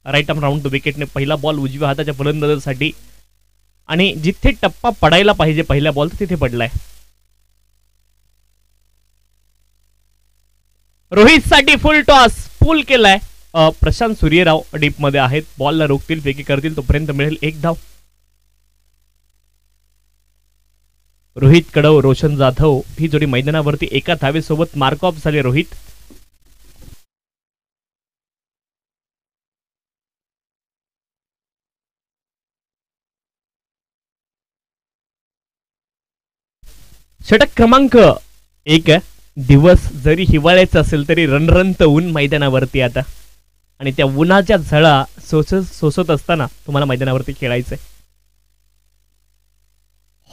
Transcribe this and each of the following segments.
Right arm round two विकेटने पहिला ball उजव्या हाताच्या फलंदाजासाठी आणि जिथे टप्पा पडायला पाहिजे पहिल्या बॉल तिथे पडलाय. रोहित साठी फुल टॉस पुल केलाय. प्रशांत सूर्यराव डीप मध्ये आहेत. बॉलला रोखतील फेकी करतील तोपर्यंत मिळेल एक धाव. रोहित कडव रोशन जाधव ही जोडी मैदानावरती एका धावेसोबत मार्क ऑफ झाले. रोहित षटक क्रमांक 1 आहे. दिवस जरी हिवाळ्याचा असेल तरी रणरणत ऊन मैदानावरती आता आणि त्या उन्हाच्या झळा सोसत असताना तुम्हाला मैदानावरती खेळायचंय.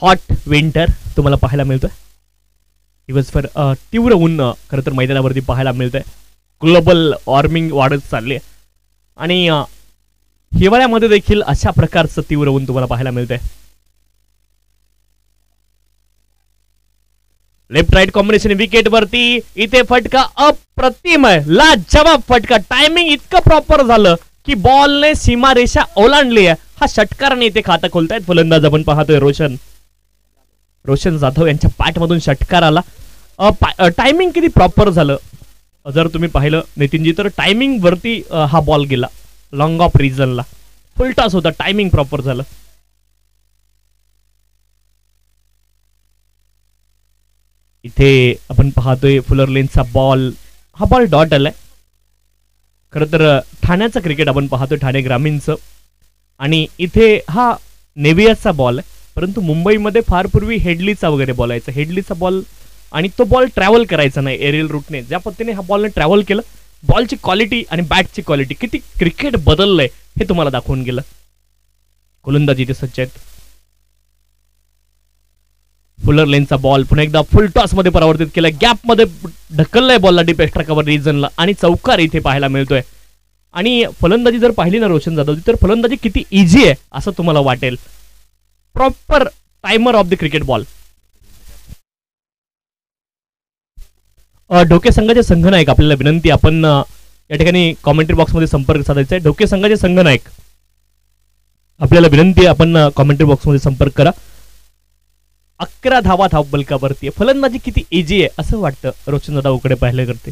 हॉट विंटर तुम्हाला पाहायला मिळतोय. दिवसभर तीव्र ऊन खरं तर मैदानावरती पाहायला मिळतंय. ग्लोबल वॉर्मिंग वाढत चालली आहे आणि हिवाळ्यामध्ये देखील अशा प्रकारचं तीव्र ऊन तुम्हाला पाहायला मिळतंय. लेफ्ट राईट कॉम्बिनेशन विकेट वरती इथे फटका अप्रतिम आहे. लाजवाब फटका. टायमिंग इतकं प्रॉपर झालं की बॉलने सीमारेषा ओलांडली आहे. हा षटकाराने इथे खातं खोलतायत फलंदाज. आपण पाहतोय रोशन जाधव यांच्या पॅटमधून षटकार आला. टायमिंग किती प्रॉपर झालं जर तुम्ही पाहिलं नितीनजी तर टायमिंग वरती हा बॉल गेला. लॉंग ऑफ रिजनला फुल टॉस होता. टायमिंग प्रॉपर झालं. इथे आपण पाहतोय फुलर लेनचा बॉल. हा बॉल डॉट आलाय. खरं तर ठाण्याचं क्रिकेट आपण पाहतोय ठाणे ग्रामीणचं आणि इथे हा नेव्हियाचा बॉल आहे. परंतु मुंबईमध्ये फार पूर्वी हेडलीचा वगैरे बॉल यायचा. हेडलीचा बॉल आणि तो बॉल ट्रॅव्हल करायचा नाही एरियल रूटने. ज्या पद्धतीने हा बॉलने ट्रॅव्हल केलं बॉलची क्वालिटी आणि बॅटची क्वालिटी किती क्रिकेट बदललंय हे तुम्हाला दाखवून गेलं. गोलंदाजी इथे सज्ज आहेत. फुलर लेनचा बॉल पुन्हा एकदा फुल टॉस मध्ये परावर्तित केलाय. गॅप मध्ये ढकललाय बॉलला डीप एक्स्ट्रा कव्हर रिजनला आणि चौकार इथे पाहायला मिळतोय. आणि फलंदाजी जर पाहिली ना रोशन जाधव तर फलंदाजी किती इझी आहे असं तुम्हाला वाटेल. Proper timer of the cricket ball. Dhoke संघाचे संघनायक आपल्याला विनंती आपण या ठिकाणी कॉमेंट्री बॉक्स मध्ये संपर्क साधायचा आहे. ढोके संघाचे संघनायक आपल्याला विनंती आपण कॉमेंट्री बॉक्स मध्ये संपर्क करा. 11 धावा धावबलकावरती. फलंदाजी किती इझी आहे असं वाटतं रोशन जाधवकडे पाहिलं करते.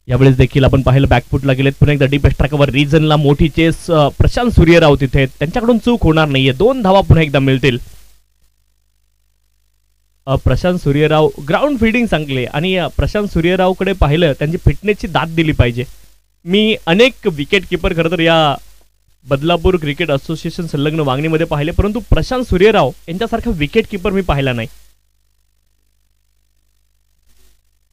यावेळेस देखील आपण पाहिलं बॅकफुटला गेलेत. पुन्हा एकदा डीप एक्स्ट्रा कव्हर रिजनला मोठी चेस. प्रशांत सूर्यराव तिथे त्यांच्याकडून चूक होणार नाहीये. 2 धावा पुन्हा एकदा मिळतील. प्रशांत सूर्यराव ग्राउंड फील्डिंग चांगले आणि प्रशांत सूर्यरावकडे पाहिलं त्यांची फिटनेसची दाद दिली पाहिजे. मी अनेक विकेट किपर खरं तर या बदलापूर क्रिकेट असोसिएशन संलग्न वागणीमध्ये पाहिले परंतु प्रशांत सूर्यराव यांच्यासारखा विकेट किपर मी पाहिला नाही.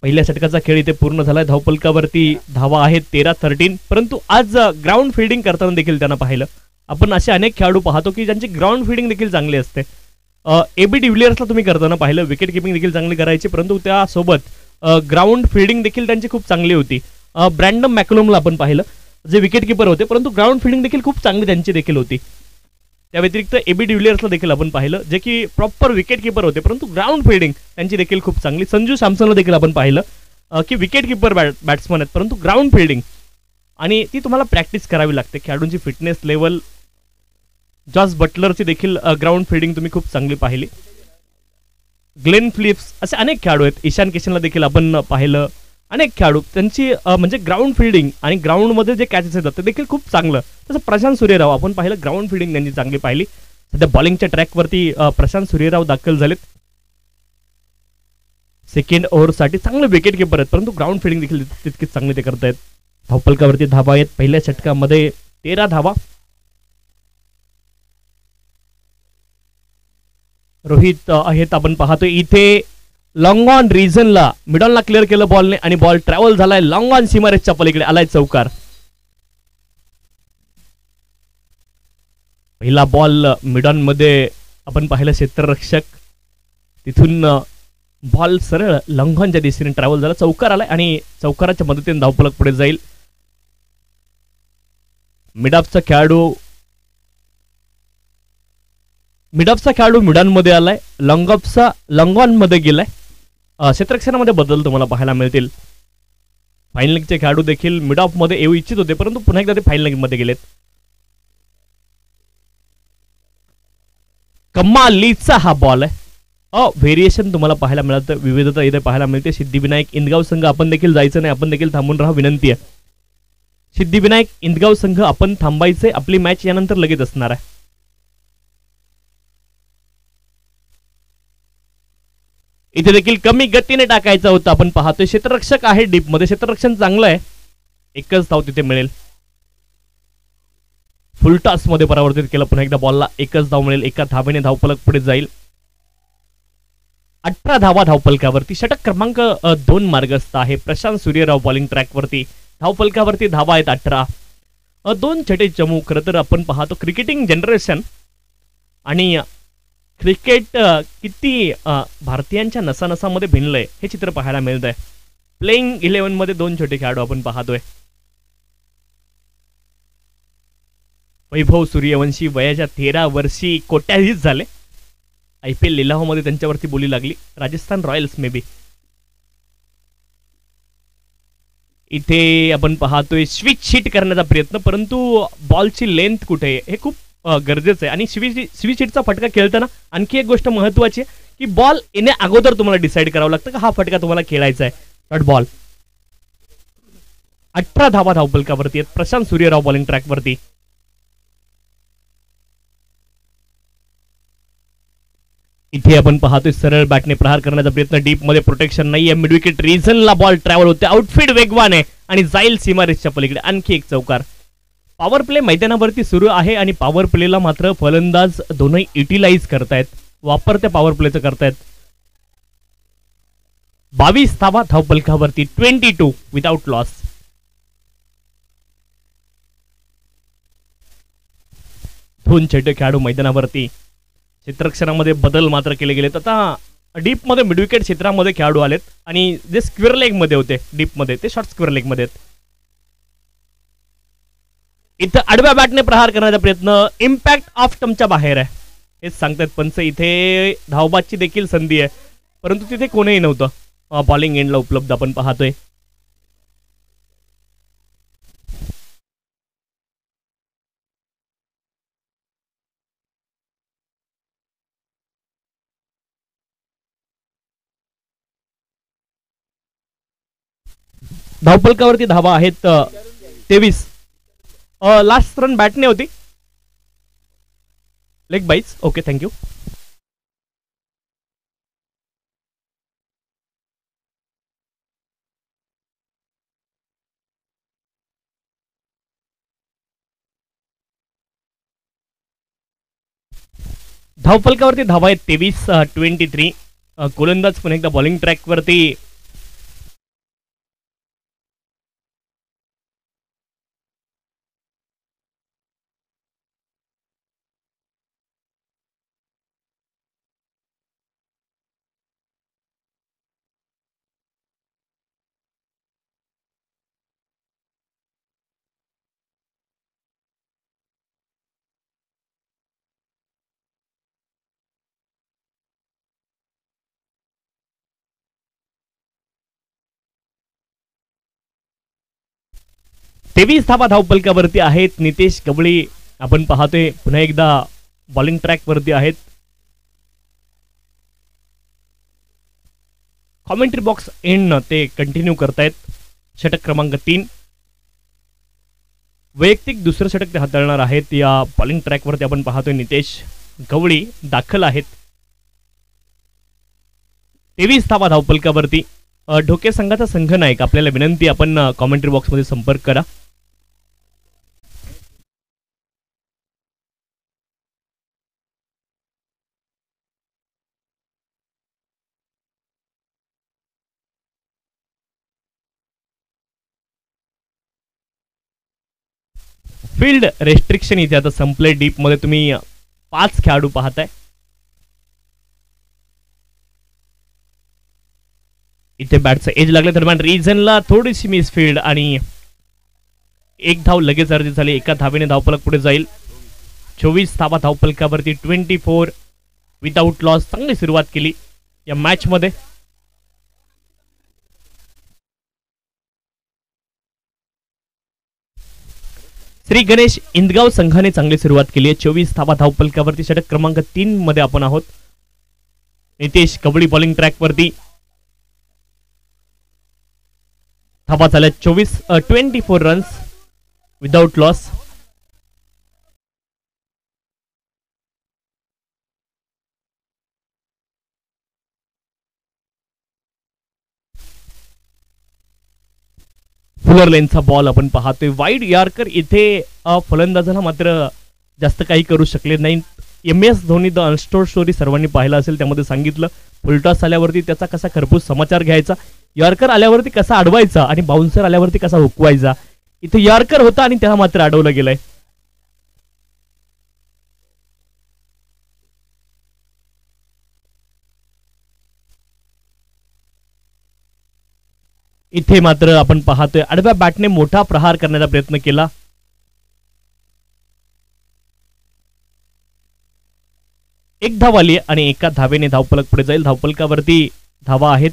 पहिल्या षटकाचा खेळ इथे पूर्ण झालाय. धावपलकावरती धावा आहेत 13-13 परंतु आज ग्राउंड फील्डिंग करताना देखील त्यांना पाहिलं. आपण असे अनेक खेळाडू पाहतो की ज्यांची ग्राउंड फील्डिंग देखील चांगली असते. एबी डिव्हिलियर्सला तुम्ही करताना पाहिलं विकेट किपिंग देखील चांगली करायची परंतु त्यासोबत ग्राउंड फील्डिंग देखील त्यांची खूप चांगली होती. ब्रँडम मॅकलमला आपण पाहिलं जे विकेट किपर होते परंतु ग्राउंड फील्डिंग देखील खूप चांगली त्यांची देखील होती. त्या व्यतिरिक्त एबी डिव्हिलियर्सला देखील आपण पाहिलं जे की प्रॉपर विकेट किपर होते परंतु ग्राउंड फील्डिंग त्यांची देखील खूप चांगली. संजू सॅमसनला देखील आपण पाहिलं की विकेट किपर बॅट्समन आहेत परंतु ग्राउंड फील्डिंग आणि ती तुम्हाला प्रॅक्टिस करावी लागते. खेळाडूंची फिटनेस लेवल. जॉस बटलरची देखील ग्राउंड फील्डिंग तुम्ही खूप चांगली पाहिली. ग्लेन फिलिप्स असे अनेक खेळाडू आहेत. ईशान किशनला देखील आपण पाहिलं. अनेक खेळाडू त्यांची म्हणजे ग्राउंड फील्डिंग आणि ग्राउंडमध्ये जे कॅचेस येतात ते देखील खूप चांगलं. तसं प्रशांत सूर्यराव आपण पाहिलं ग्राउंड फील्डिंग त्यांची चांगली पाहिली. सध्या बॉलिंगच्या ट्रॅकवरती प्रशांत सूर्यराव दाखल झालेत. सेकंड ओव्हरसाठी चांगले विकेट किपर आहेत परंतु ग्राउंड फील्डिंग देखील तितकीच चांगली ते करतायत. धावपलकावरती धावा आहेत. पहिल्या षटकामध्ये 13 धावा. रोहित आहेत आपण पाहतोय इथे लॉंग ऑन रिजनला मिडॉनला क्लिअर केलं बॉलने आणि बॉल ट्रॅव्हल झालाय लॉंग ऑन सीमारेषच्या पलीकडे आलाय चौकार. पहिला बॉल मिडॉन मध्ये आपण पाहिलं क्षेत्ररक्षक तिथून बॉल सरळ लॉंग ऑनच्या दिशेने ट्रॅव्हल झाला. चौकार आलाय आणि चौकाराच्या मदतीने धावपलक पुढे जाईल. मिडॉफचा खेळाडू मिडॉन मध्ये आलाय. लॉंग ऑन मध्ये गेलाय. क्षेत्ररक्षणामध्ये बदल तुम्हाला पाहायला मिळतील. फायनल लीगचे खेळाडू देखील मिड ऑफ मध्ये येऊ इच्छित होते, परंतु पुन्हा एकदा ते फायनल लीग मध्ये गेलेत. कमालीचा हा बॉल आहे. व्हेरिएशन तुम्हाला पाहायला मिळतं, विविधता इथे पाहायला मिळते. सिद्धिविनायक इंदगाव संघ आपण देखील जायचं नाही, आपण देखील थांबून राहा विनंती आहे. सिद्धिविनायक इंदगाव संघ आपण थांबायचे, आपली मॅच यानंतर लगेच असणार आहे. इथे देखील कमी गतीने टाकायचा होता. आपण पाहतोय क्षेत्ररक्षक आहे डीप मध्ये, क्षेत्ररक्षण चांगलं आहे. एकच धाव तिथे मिळेल. फुल टॉस मध्ये परावर्तित केलं. पुन्हा एकदा बॉलला एकच धाव मिळेल. एका धावेने धावफलक पुढे जाईल. 18 धावा धावफलकावरती. षटक क्रमांक 2 मार्गस्थ आहे. प्रशांत सूर्यराव बॉलिंग ट्रॅकवरती. धावफलकावरती धावा आहेत 18. 2 छटे चमू. खरं तर आपण पाहतो क्रिकेटिंग जनरेशन आणि क्रिकेट किती भारतीयांच्या नसानसामध्ये भिनलंय हे चित्र पाहायला मिळत आहे. प्लेइंग 11 मध्ये 2 छोटे खेळाडू आपण पाहतोय. वैभव सूर्यवंशी वयाच्या 13 वर्षी कोट्याधीश झाले. IPL लिलावामध्ये त्यांच्यावरती बोली लागली. Rajasthan Royals may be. इथे आपण पाहतोय स्विच हिट करण्याचा प्रयत्न, परंतु बॉलची लेंथ कुठे आहे हे खूप गरजेचं आहे. आणि स्विच हिटचा फटका खेळताना आणखी एक गोष्ट महत्वाची आहे की बॉल येण्या अगोदर तुम्हाला डिसाईड करावं लागतं का हा फटका तुम्हाला खेळायचा आहे. Dot ball. 18 धावा धावफलकावरती आहेत. प्रशांत सूर्यराव बॉलिंग ट्रॅकवरती. इथे आपण पाहतोय सरळ बॅटने प्रहार करण्याचा प्रयत्न. डीप मध्ये प्रोटेक्शन नाहीये. मिड विकेट रिझनला बॉल ट्रॅव्हल होते. आउटफील्ड वेगवान आहे आणि जाईल सीमारेषच्या पलीकडे. आणखी एक चौकार. पॉवर प्ले मैदानावरती सुरू आहे आणि पॉवर प्लेला मात्र फलंदाज दोनही युटिलाइज करतायत, वापर त्या पॉवर प्लेचं करतायत. 22 धावा धावफलकावरती. 22 विदाउट लॉस. दोन छटे खेळाडू मैदानावरती. क्षेत्ररक्षणामध्ये बदल मात्र केले गेलेत. आता डीप मध्ये मिड विकेट क्षेत्रामध्ये खेळाडू आलेत आणि जे स्क्वेअर लेग मध्ये होते डीप मध्ये ते शॉर्ट स्क्वेअर लेग मध्ये आहेत. इथं आडव्या बॅटने प्रहार करण्याचा प्रयत्न. इम्पॅक्ट ऑफ स्टंपच्या बाहेर आहे हेच सांगतात पंच. इथे धावबादची देखील संधी आहे, परंतु तिथे कोणीही नव्हतं बॉलिंग एंडला उपलब्ध आपण पाहतोय. धावफलकावरती धावा आहेत 23. लास्ट रन बॅटने होती. Leg byes. Okay thank you. धावफलकावरती धावा आहेत 23. 23. गोलंदाज पुन्हा एकदा बॉलिंग ट्रॅकवरती. तेवीस धावा धावफलकावरती आहेत. नितेश गवळी आपण पाहतोय पुन्हा एकदा बॉलिंग ट्रॅक वरती आहेत. कॉमेंट्री बॉक्स एंड ते कंटिन्यू करतायत. षटक क्रमांक 3. वैयक्तिक दुसरं षटक ते हाताळणार आहेत. या बॉलिंग ट्रॅक वरती आपण पाहतोय नितेश गवळी दाखल आहेत. 23 धावा धावफलकावरती. ढोके संघाचा संघनायक आपल्याला विनंती, आपण कॉमेंट्री बॉक्स मध्ये संपर्क करा. फील्ड रेस्ट्रिक्शन इथे आता संपले. डीप मध्ये तुम्ही 5 खेळाडू पाहताय. इथे बॅटचं एज लागल्या दरम्यान रिजनला थोडीशी मिस फील्ड आणि एक धाव लगेच अर्जित झाली. एका धावेने धावफलक पुढे जाईल. 24 धावा धावफलकावरती. 24 विदाउट लॉस. चांगली सुरुवात केली या मॅच मध्ये. श्री गणेश इंदगाव संघाने चांगली सुरुवात केली आहे. 24 धावा धावपलकावरती. षटक क्रमांक 3 मध्ये आपण आहोत. नितेश कबड्डी बॉलिंग ट्रॅक वरती. धावा झाल्या 24 रन्स विदाउट लॉस. फुलर लेनचा बॉल आपण पाहतोय. Wide yorker. इथे फलंदाजाला मात्र जास्त काही करू शकले नाही. MS Dhoni the untold story सर्वांनी पाहिला असेल, त्यामध्ये सांगितलं फुलटॉस आल्यावरती त्याचा कसा खरपूस समाचार घ्यायचा, यॉर्कर आल्यावरती कसा अडवायचा आणि बाउन्सर आल्यावरती कसा हुकवायचा. इथे यॉर्कर होता आणि त्याला मात्र अडवलं गेलंय. इथे मात्र आपण पाहतोय आडव्या बॅटने मोठा प्रहार करण्याचा प्रयत्न केला. एक धाव आली आणि एका धावेने धावपलक पुढे जाईल. धावपलकावरती धावा आहेत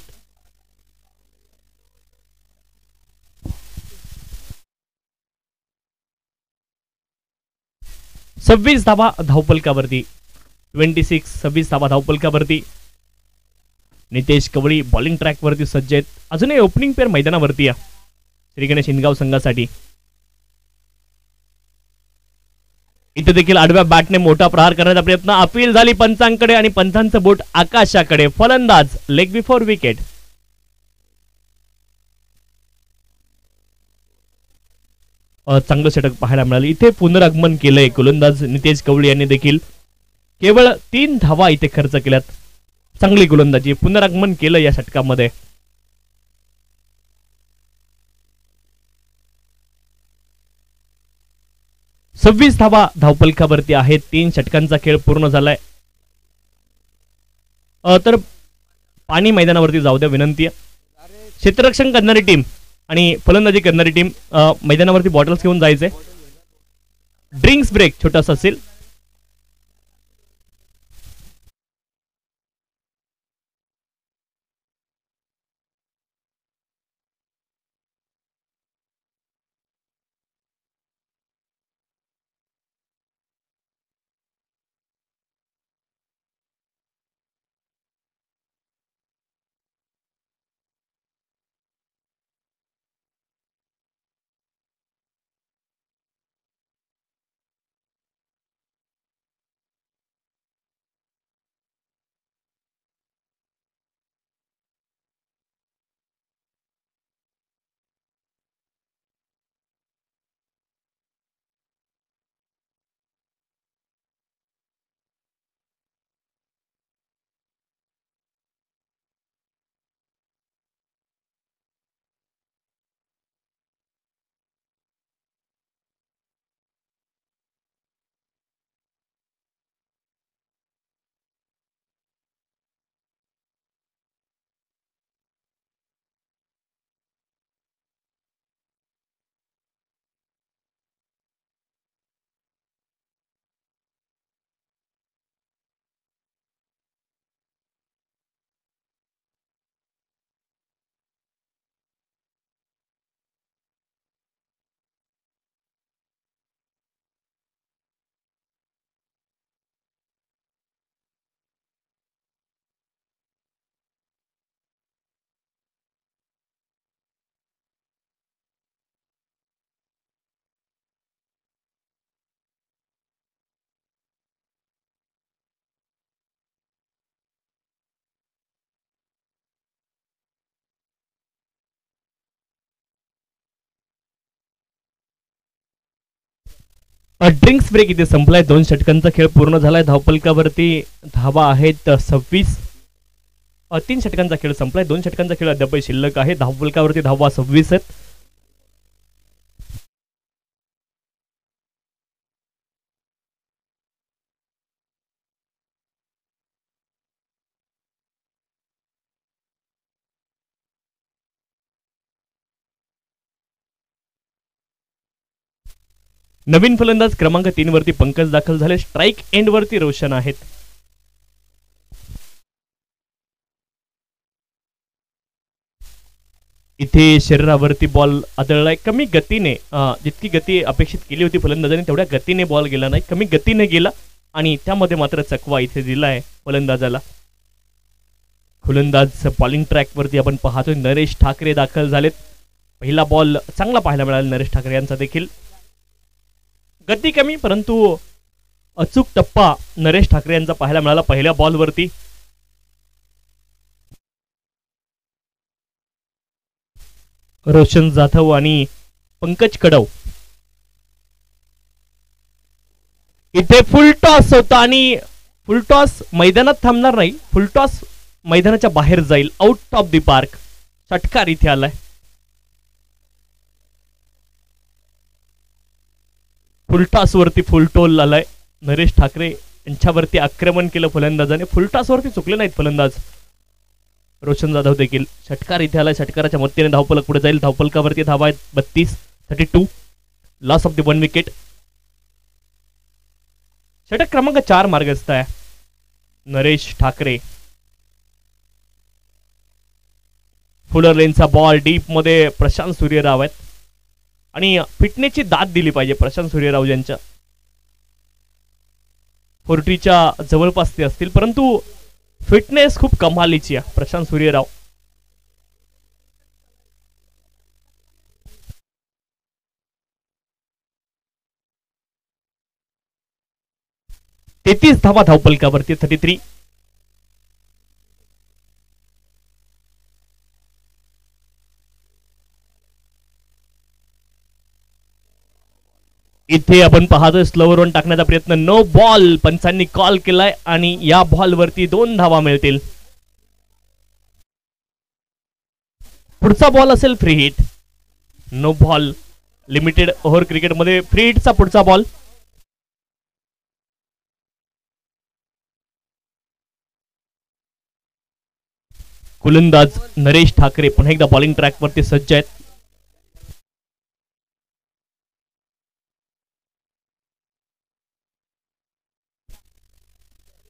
26 धावा धावपलकावरती. 26 धावा धावपलकावरती. नितेश कवळी बॉलिंग ट्रॅक वरती सज्ज आहेत. अजूनही ओपनिंग पेअर मैदानावरती या श्री गणेश इंदगाव संघासाठी. इथे देखील आडव्या बॅटने मोठा प्रहार करण्याचा प्रयत्न. अपील झाली पंचांकडे आणि पंचांचं बोट आकाशाकडे. फलंदाज लेग बिफोर विकेट. चांगलं षटक पाहायला मिळालं. इथे पुनरागमन केलंय गोलंदाज नितेश कवळी यांनी देखील. केवळ 3 धावा इथे खर्च केल्यात. चांगली गोलंदाजी. पुनरागमन केलं या षटकामध्ये. सव्वीस धावा धावपलकावरती आहेत. 3 षटकांचा खेळ पूर्ण झालाय. तर पाणी मैदानावरती जाऊ द्या विनंती आहे. क्षेत्ररक्षण करणारी टीम आणि फलंदाजी करणारी टीम मैदानावरती बॉटल्स घेऊन जायचे. ड्रिंक्स ब्रेक छोटासा असेल. ड्रिंक्स ब्रेक इथे संपलाय. 2 षटकांचा खेळ पूर्ण झालाय. धावपलकावरती धावा आहेत 26. 3 षटकांचा खेळ संपलाय. 2 षटकांचा खेळ अद्याप शिल्लक आहे. धावपलकावरती धावा 26 आहेत. नवीन फलंदाज क्रमांक 3 वरती पंकज दाखल झाले. स्ट्राइक एंड वरती रोशन आहेत. इथे शरीरावरती बॉल आदळलाय कमी गतीने, जितकी गती अपेक्षित केली होती फलंदाजाने तेवढ्या गतीने बॉल गेला नाही, कमी गतीने गेला आणि त्यामध्ये मात्र चकवा इथे दिलाय फलंदाजाला. फलंदाज बॉलिंग ट्रॅकवरती आपण पाहतोय नरेश ठाकरे दाखल झालेत. पहिला बॉल चांगला पाहायला मिळाला नरेश ठाकरे यांचा देखील. गती कमी परंतु अचूक टप्पा नरेश ठाकरे यांचा पाहायला मिळाला पहिल्या बॉलवरती. रोशन जाधव आणि पंकज कडव इथे फुल टॉस होता आणि फुल टॉस मैदानात थांबणार नाही, फुल टॉस मैदानाच्या बाहेर जाईल, आउट ऑफ द पार्क. षटकार इथे आलाय. फुलटॉस वरती फुलटोल आलाय. नरेश ठाकरे यांच्यावरती आक्रमण केलं फलंदाजाने. फुलटॉस वरती चुकले नाहीत फलंदाज. रोशन जाधव देखील. षटकार इथे आलाय. षटकाराच्या मदतीने धावफलक पुढे जाईल. धावफलकावरती धावा आहेत 32. Loss of the 1 wicket. षटक क्रमांक 4 मार्गस्थ आहे. नरेश ठाकरे. फुलर लेनचा बॉल डीप मध्ये प्रशांत सूर्यराव आहेत आणि फिटनेसची दाद दिली पाहिजे प्रशांत सूर्यराव यांच्या. 40च्या जवळपास ते असतील परंतु फिटनेस खूप कमालीची आहे प्रशांत सूर्यराव. तेहतीस धावा धावपलकावरती 33. इथे आपण पाहतोय स्लोवर वन टाकण्याचा प्रयत्न. नो बॉल पंचांनी कॉल केलाय आणि या बॉलवरती 2 धावा मिळतील. पुढचा बॉल असेल free hit. No ball. Limited over क्रिकेटमध्ये फ्री हिटचा पुढचा बॉल. गोलंदाज नरेश ठाकरे पुन्हा एकदा बॉलिंग ट्रॅकवरती सज्ज आहेत.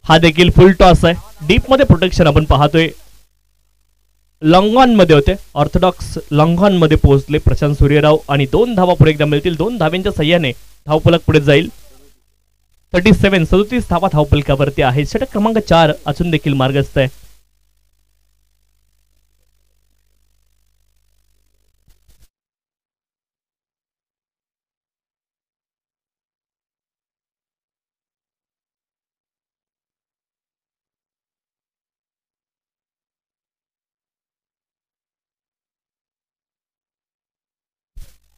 हा देखील फुल टॉस आहे. डीप मध्ये प्रोटेक्शन आपण पाहतोय. लॉंग ऑन मध्ये होते. ऑर्थोडॉक्स लॉंग ऑन मध्ये पोहोचले प्रशांत सूर्यराव आणि 2 धावा पुढे एकदा मिळतील. 2 धाव्यांच्या सहाय्याने धावफलक पुढे जाईल. 37 धावा धावफलकावरती आहे. षटक क्रमांक 4 अजून देखील मार्गस्थ आहे.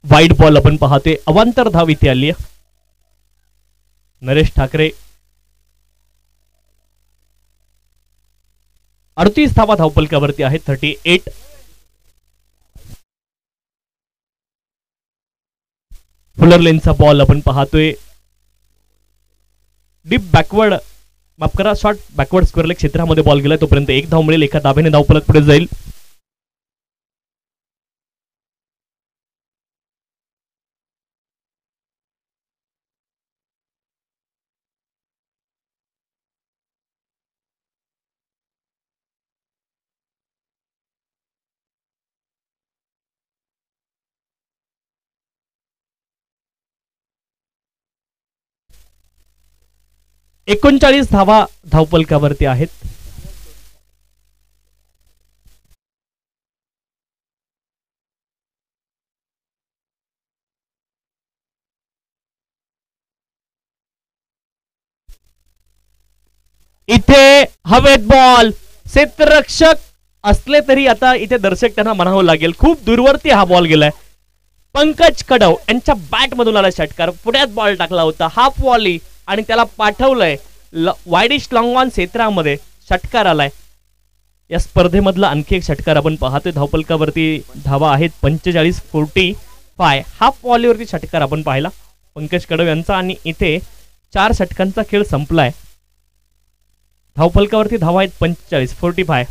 वाईड बॉल आपण पाहतोय. अवांतर धाव इथे आली आहे. नरेश ठाकरे 38 धावा धावपलकावरती आहेत. 38. फुलर लेनचा बॉल आपण पाहतोय. डीप बॅकवर्ड, माफ करा, शॉर्ट बॅकवर्ड स्क्वेअर क्षेत्रामध्ये बॉल गेलाय. तोपर्यंत 1 धाव मिळेल. एका धावेने धावफलक पुढे जाईल. एकोणचाळीस धावा धावपलकावरती आहेत. इथे हवेत बॉल. क्षेत्ररक्षक असले तरी आता इथे दर्शक त्यांना म्हणावं लागेल खूप दूरवरती हा बॉल गेलाय. पंकज कडव यांच्या बॅट मधून आला षटकार. पुढ्यात बॉल टाकला होता हाफ वॉली आणि त्याला पाठवलंय वाईडिश लॉंग ऑन क्षेत्रामध्ये. षटकार आलाय. या स्पर्धेमधला आणखी एक षटकार आपण पाहतोय. धावपलकावरती धावा आहेत 45. हाफ वॉलीवरती षटकार आपण पाहिला पंकज कडव यांचा आणि इथे 4 षटकांचा खेळ संपलाय. धावफलकावरती धावा आहेत 45.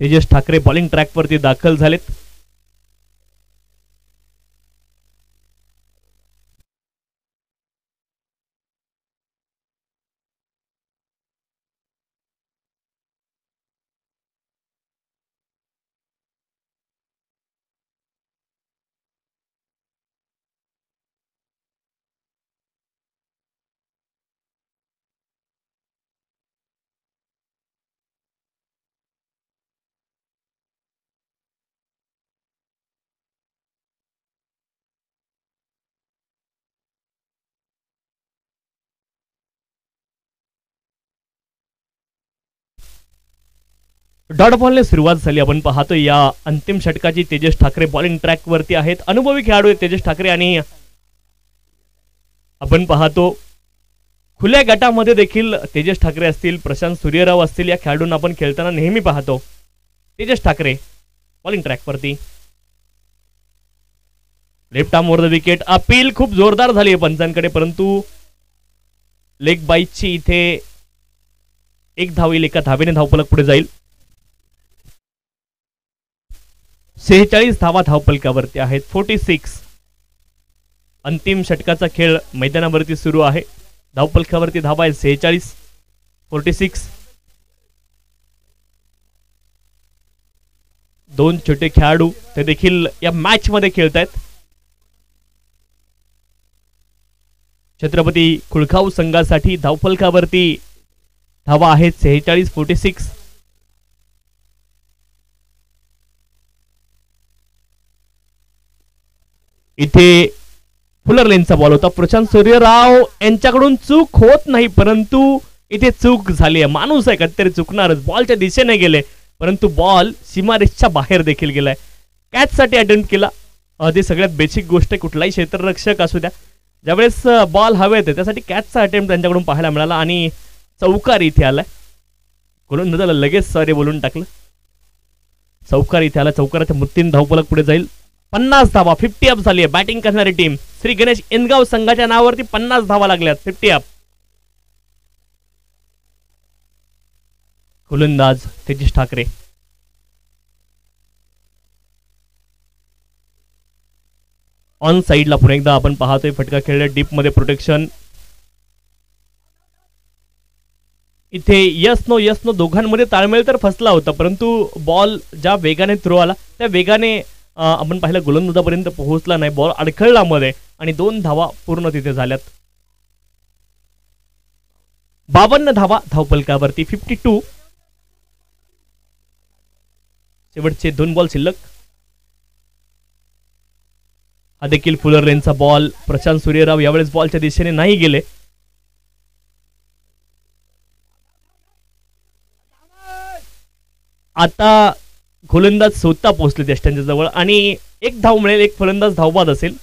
तेजस ठाकरे बॉलिंग ट्रॅकवरती दाखल झालेत. डॉट बॉलने सुरुवात झाली. आपण पाहतो या अंतिम षटकाची. तेजस ठाकरे बॉलिंग ट्रॅक वरती आहेत. अनुभवी खेळाडू आहेत तेजस ठाकरे. आणि आपण पाहतो खुल्या गटामध्ये देखील तेजस ठाकरे असतील, प्रशांत सूर्यराव असतील, या खेळाडूंना आपण खेळताना नेहमी पाहतो. तेजस ठाकरे बॉलिंग ट्रॅक वरती. Left arm were the wicket. Appeal खूप जोरदार झाली आहे पंचांकडे, परंतु लेग बाईटची इथे एक धाव येईल. एका धावेने धावफलक पुढे जाईल. 46 धावा धावफलकावरती आहेत. 46. अंतिम षटकाचा खेळ मैदानावरती सुरू आहे. धावफलकावरती धावा आहेत 46. 46. दोन छोटे खेळाडू ते देखील या मॅच मध्ये खेळत आहेत. छत्रपती कुळखाव संघासाठी धावफलकावरती धावा आहेत 46. 46. इथे फुलर लेनचा बॉल होता. प्रशांत सूर्यराव यांच्याकडून चूक होत नाही, परंतु इथे चूक झाली आहे. माणूस आहे कधीतरी चुकणारच. बॉलच्या दिशेने गेले, परंतु बॉल सीमारेषच्या बाहेर देखील गेलाय. कॅच साठी अटेम्प्ट केला. ती सगळ्यात बेसिक गोष्ट आहे. कुठलाही क्षेत्ररक्षक असू द्या, ज्यावेळेस बॉल हवेत त्यासाठी कॅचचा अटेम्प्ट त्यांच्याकडून पाहायला मिळाला आणि चौकार इथे आलाय. गोलंदाजाला लगेच सॉरी बोलून टाकलं. चौकार इथे आला. चौकाराच्या मृत्यूने धावफलक पुढे जाईल. 50 धावा. 50 अप झाली आहे. बॅटिंग करणारी टीम श्री गणेश इनगाव संघाच्या नावावरती 50 धावा लागल्यात. 50 अप. गोलंदाज तेजस ठाकरे. ऑन साइडला पुन्हा एकदा आपण पाहतोय फटका खेळला. डीप मध्ये प्रोटेक्शन. इथे यस नो दोघांमध्ये ताळमेळ तर फसला होता, परंतु बॉल ज्या वेगाने थ्रो आला त्या वेगाने आपण पाहिलं गोलंदाजापर्यंत पोहोचला नाही. बॉल अडखळला मध्ये आणि 2 धावा पूर्ण तिथे झाल्यात. 52 धावा धावफलकावरती. 52. शेवटचे 2 बॉल शिल्लक. हा देखील फुलर लेनचा बॉल. प्रशांत सूर्यराव यावेळेस बॉलच्या दिशेने नाही गेले. आता गोलंदाज स्वतः पोहोचले यष्ट्यांच्या जवळ आणि एक धाव मिळेल. एक फलंदाज धावबाद असेल.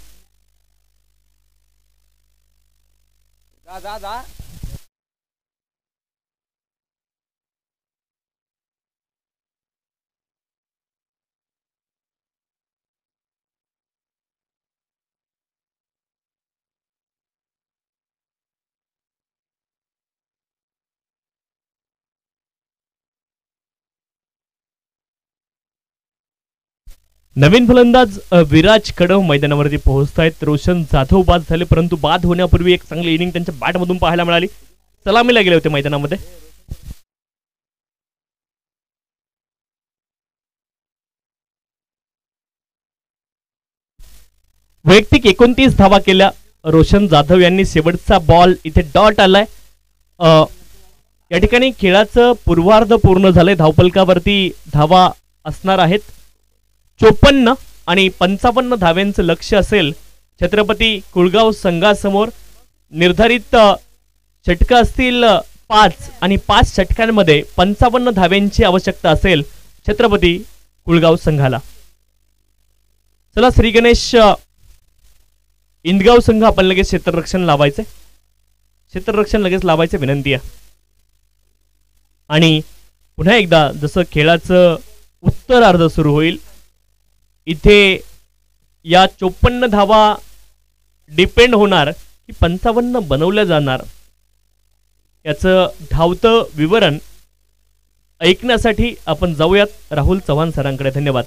नवीन फलंदाज विराज कडव मैदानावरती पोहोचतायत. रोशन जाधव बाद झाले, परंतु बाद होण्यापूर्वी एक चांगली इनिंग त्यांच्या बॅटमधून पाहायला मिळाली. सलामीला गेले होते मैदानामध्ये. वैयक्तिक 29 धावा केल्या रोशन जाधव यांनी. शेवटचा बॉल इथे डॉट आलाय. या ठिकाणी खेळाचं पूर्वार्ध पूर्ण झालंय. धावफलकावरती धावा असणार आहेत 54 आणि 55 धाव्यांचं लक्ष्य असेल छत्रपती कुळगाव संघासमोर. निर्धारित षटक असतील 5 आणि 5 षटकांमध्ये 55 धाव्यांची आवश्यकता असेल छत्रपती कुळगाव संघाला. चला श्री गणेश इंदगाव संघ आपण लगेच क्षेत्ररक्षण लावायचे. क्षेत्ररक्षण लगेच लावायचे विनंती आहे. आणि पुन्हा एकदा जसं खेळाचं उत्तरार्ध सुरू होईल इथे या 54 धावा डिपेंड होणार की 55 बनवल्या जाणार याचं धावतं विवरण ऐकण्यासाठी आपण जाऊयात राहुल चव्हाण सरांकडे. धन्यवाद.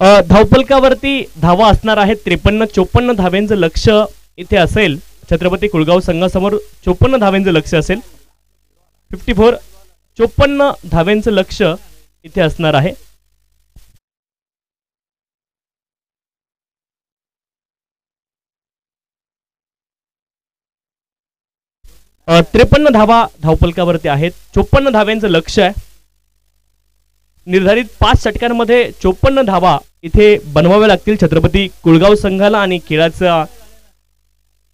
धावफलकावरती धावा असणार आहेत 53-54 धाव्यांचं लक्ष इथे असेल. छत्रपती कुळगाव संघासमोर 54 धाव्यांचं लक्ष असेल. 54 धाव्यांचं लक्ष इथे असणार आहे. 53 धावा धावफलकावरती आहेत. 54 धाव्यांचं लक्ष आहे. निर्धारित 5 षटकांमध्ये 54 धावा इथे बनवाव्या लागतील छत्रपती कुळगाव संघाला. आणि खेळाचा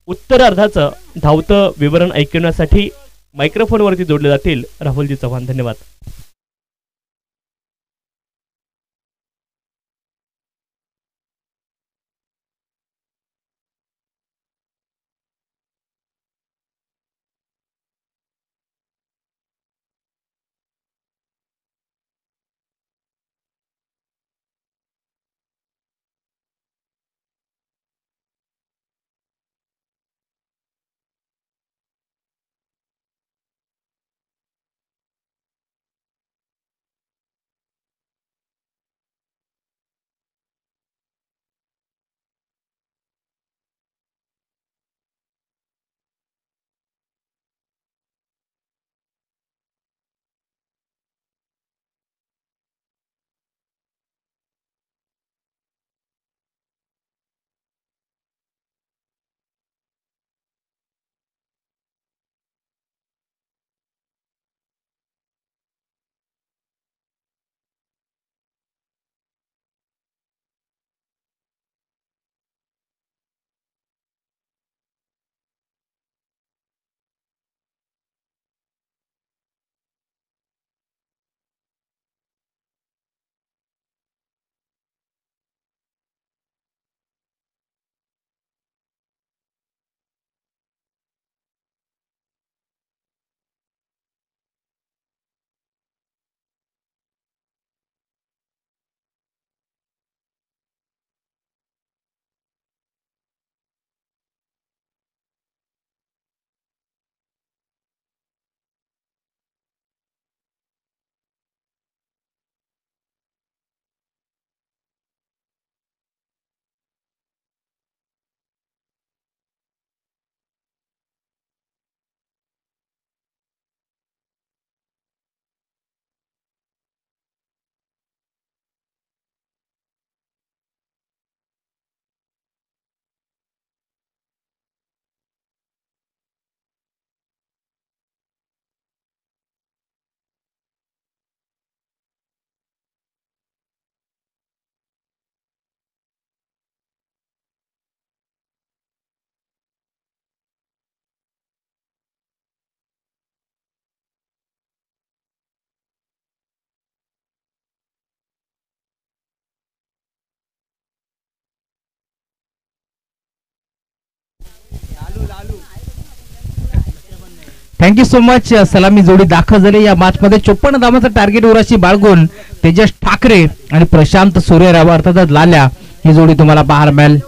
उत्तरार्धाचं धावतं विवरण ऐकण्यासाठी मायक्रोफोनवरती जोडले जातील राहुलजी चव्हाण. धन्यवाद. Thank you so much. सलामी जोडी दाखल झाली या मॅच मध्ये. 54 धावांचं टार्गेट उराशी बाळगून तेजस ठाकरे आणि प्रशांत सूर्यराव अर्थातच लाल्या ही जोडी तुम्हाला पाहायला मिळेल.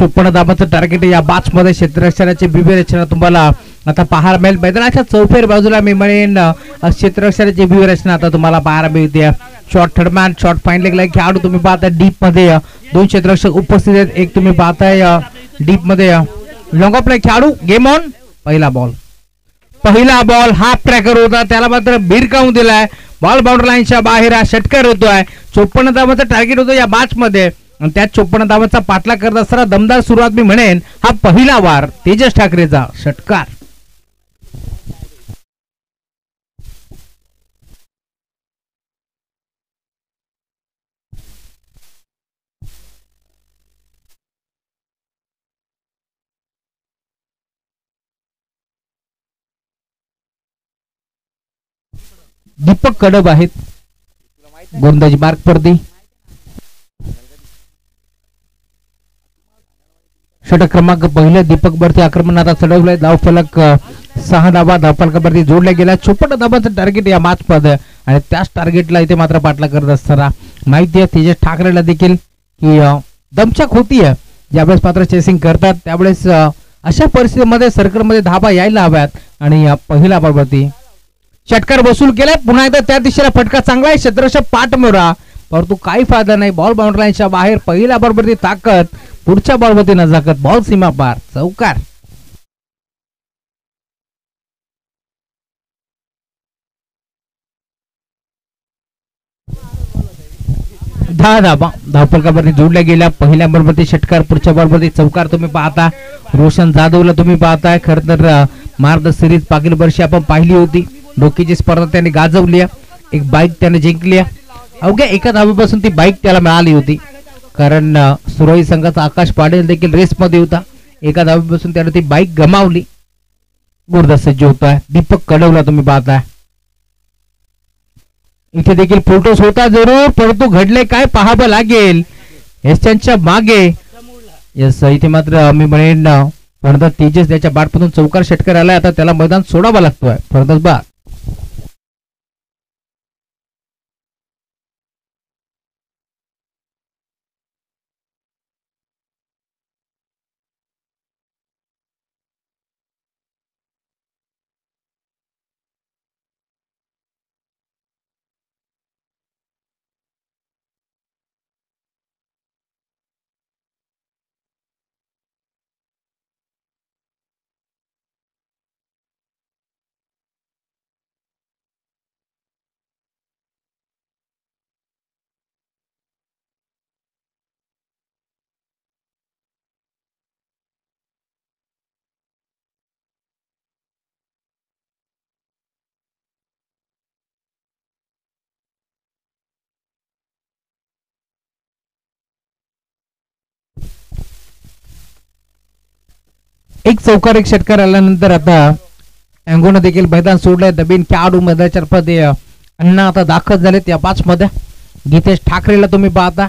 54 धावांचं टार्गेट या मॅच मध्ये क्षेत्ररक्षणाची भव्य रचना तुम्हाला आता पाहायला मिळेल. मैदानाच्या चौफेर बाजूला मी म्हणेन क्षेत्ररक्षणाची भव्य रचना आता तुम्हाला पाहायला मिळते. शॉर्ट थर्डमॅन शॉर्ट फाईन लेगला खेळाडू तुम्ही पाहताय डीप मध्ये. 2 क्षेत्ररक्षक उपस्थित आहेत. एक तुम्ही पाहताय डीप मध्ये लॉंग ऑफला खेळाडू. Game on. पहिला बॉल हाफ ट्रॅकर होता त्याला मात्र भिरकावून दिलाय. बॉल बाउंड्री लाईनच्या बाहेर हा षटकार होतोय. 54 धावांचा टार्गेट होतो या मॅच मध्ये आणि त्यात 54 धावांचा पाठलाग करत असताना दमदार सुरुवात मी म्हणेन हा पहिला वार तेजस ठाकरेचा षटकार. दीपक कडब आहेत गोंदाजी मार्ग परदी. षटक क्रमांक पहिल्या दीपक वरती आक्रमण आता चढवलंय. धावफलक 6 धावा धावफलकावरती जोडल्या गेल्या. 54 धावांचं टार्गेट या मॅच मध्ये आणि त्याच टार्गेटला इथे मात्र पाठला करत असताना माहिती आहे तेजस ठाकरेला देखील की दमछाक होतीये. ज्यावेळेस मात्र चेसिंग करतात त्यावेळेस अशा परिस्थितीमध्ये सर्कलमध्ये धावा यायला हव्यात आणि पहिल्या बॉलवरती षटकार वसूल केलाय. पुन्हा एकदा त्या दिशेला फटका चांगला आहे. क्षेत्ररक्षक पाठमोरा परंतु काही फायदा नाही. बॉल बाउंड्री लाईनच्या बाहेर. पहिल्या बॉलवरती ताकद, पुढच्या बॉलवरती नजाकत. बॉल सीमा पार, चौकार. दहा धाबा धावफलकावरती जोडल्या गेल्या. पहिल्या बॉलवरती षटकार, पुढच्या बॉलवरती चौकार तुम्ही पाहता. रोशन जाधवला तुम्ही पाहताय. खरं तर मार्द सिरीज मागील वर्षी आपण पाहिली होती. डोकीची स्पर्धा त्याने गाजवली. एक बाईक त्याने जिंकली. अवघ्या एका धावेपासून ती बाईक त्याला मिळाली होती, कारण सुरई संघाचा आकाश पाटील देखील रेसमध्ये होता. एका धावेपासून त्याने ती बाईक गमावली. गुरदा सज्ज होताय. दीपक कडवला तुम्ही पाहताय. इथे देखील फोटोस होता जरूर, परंतु घडले काय पाहावं लागेल. त्यांच्या मागे यस इथे मात्र मी म्हणेन फलंदाज तेजस त्याच्या बॅटमधून चौकार षटकार आलाय. आता त्याला मैदान सोडावा लागतोय. फलंदाज बाद. 1 चौकार 1 षटकार आल्यानंतर आता अँगोनं देखील मैदान सोडलंय. नवीन खेळाडू मैदानाच्या मध्ये अण्णा आता दाखल झालेत या 5 मध्ये. गीतेश ठाकरेला तुम्ही पाहता,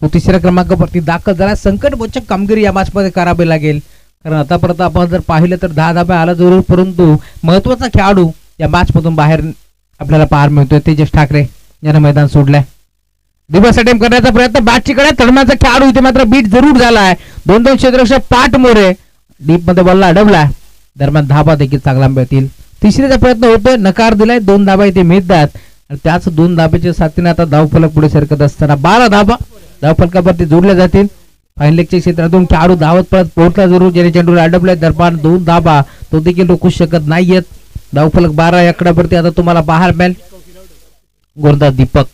तो 3ऱ्या क्रमांकावरती दाखल झाला. संकटमोचक कामगिरी या मॅच मध्ये करावी लागेल, कारण आतापर्यंत आपण जर पाहिलं तर 10 धाबा आला जरूर, परंतु महत्वाचा खेळाडू या मॅच मधून बाहेर आपल्याला पाहायला मिळतोय. तेजस ठाकरे यानं मैदान सोडलंय. दिवस अटेम्प्ट करण्याचा प्रयत्न बॅटचीकडे. तळमाचा खेळाडू इथे मात्र बीट जरूर झालाय. 2-2 क्षेत्ररक्षक पाठ मोरे डीप मध्ये बॉलला अडवलाय. दरम्यान धाबा देखील चांगला मिळतील. तिसरीचा प्रयत्न होतोय, नकार दिलाय. 2 धाबा इथे मिळतात आणि त्याच 2 धाब्याच्या साथीने आता धावफलक पुढे सरकत असताना 12 धाबा धावफलकावरती जोडल्या जातील. फाईन लेगच्या क्षेत्रातून खेळाडू धावत परत पोहोचला जरूर, ज्याने चेंडूला अडवलाय. दरम्यान 2 धाबा तो देखील रोखू शकत नाहीयेत. धावफलक 12 या आकड्यावरती आता तुम्हाला पाहायला मिळेल. गोलंदाज दीपक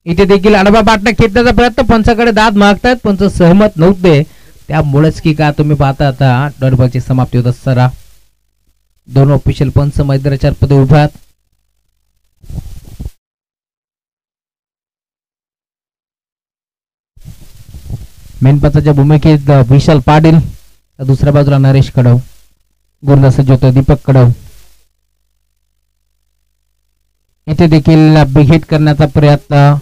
इथे देखील अडबा बाटणा खेळण्याचा प्रयत्न. पंचाकडे दाद मागतायत, पंच सहमत नव्हते. त्यामुळेच की का तुम्ही पाहता आता डॉटबॉलची समाप्ती होत असताना 2 ऑफिशियल पंच मैदानाच्या मध्ये उभे आहेत. मेन पंचाच्या भूमिकेत विशाल पाटील, दुसऱ्या बाजूला नरेश कडव. गोलंदाज सज्ज होतोय दीपक कडव. इथे देखील बिग हिट करण्याचा प्रयत्न.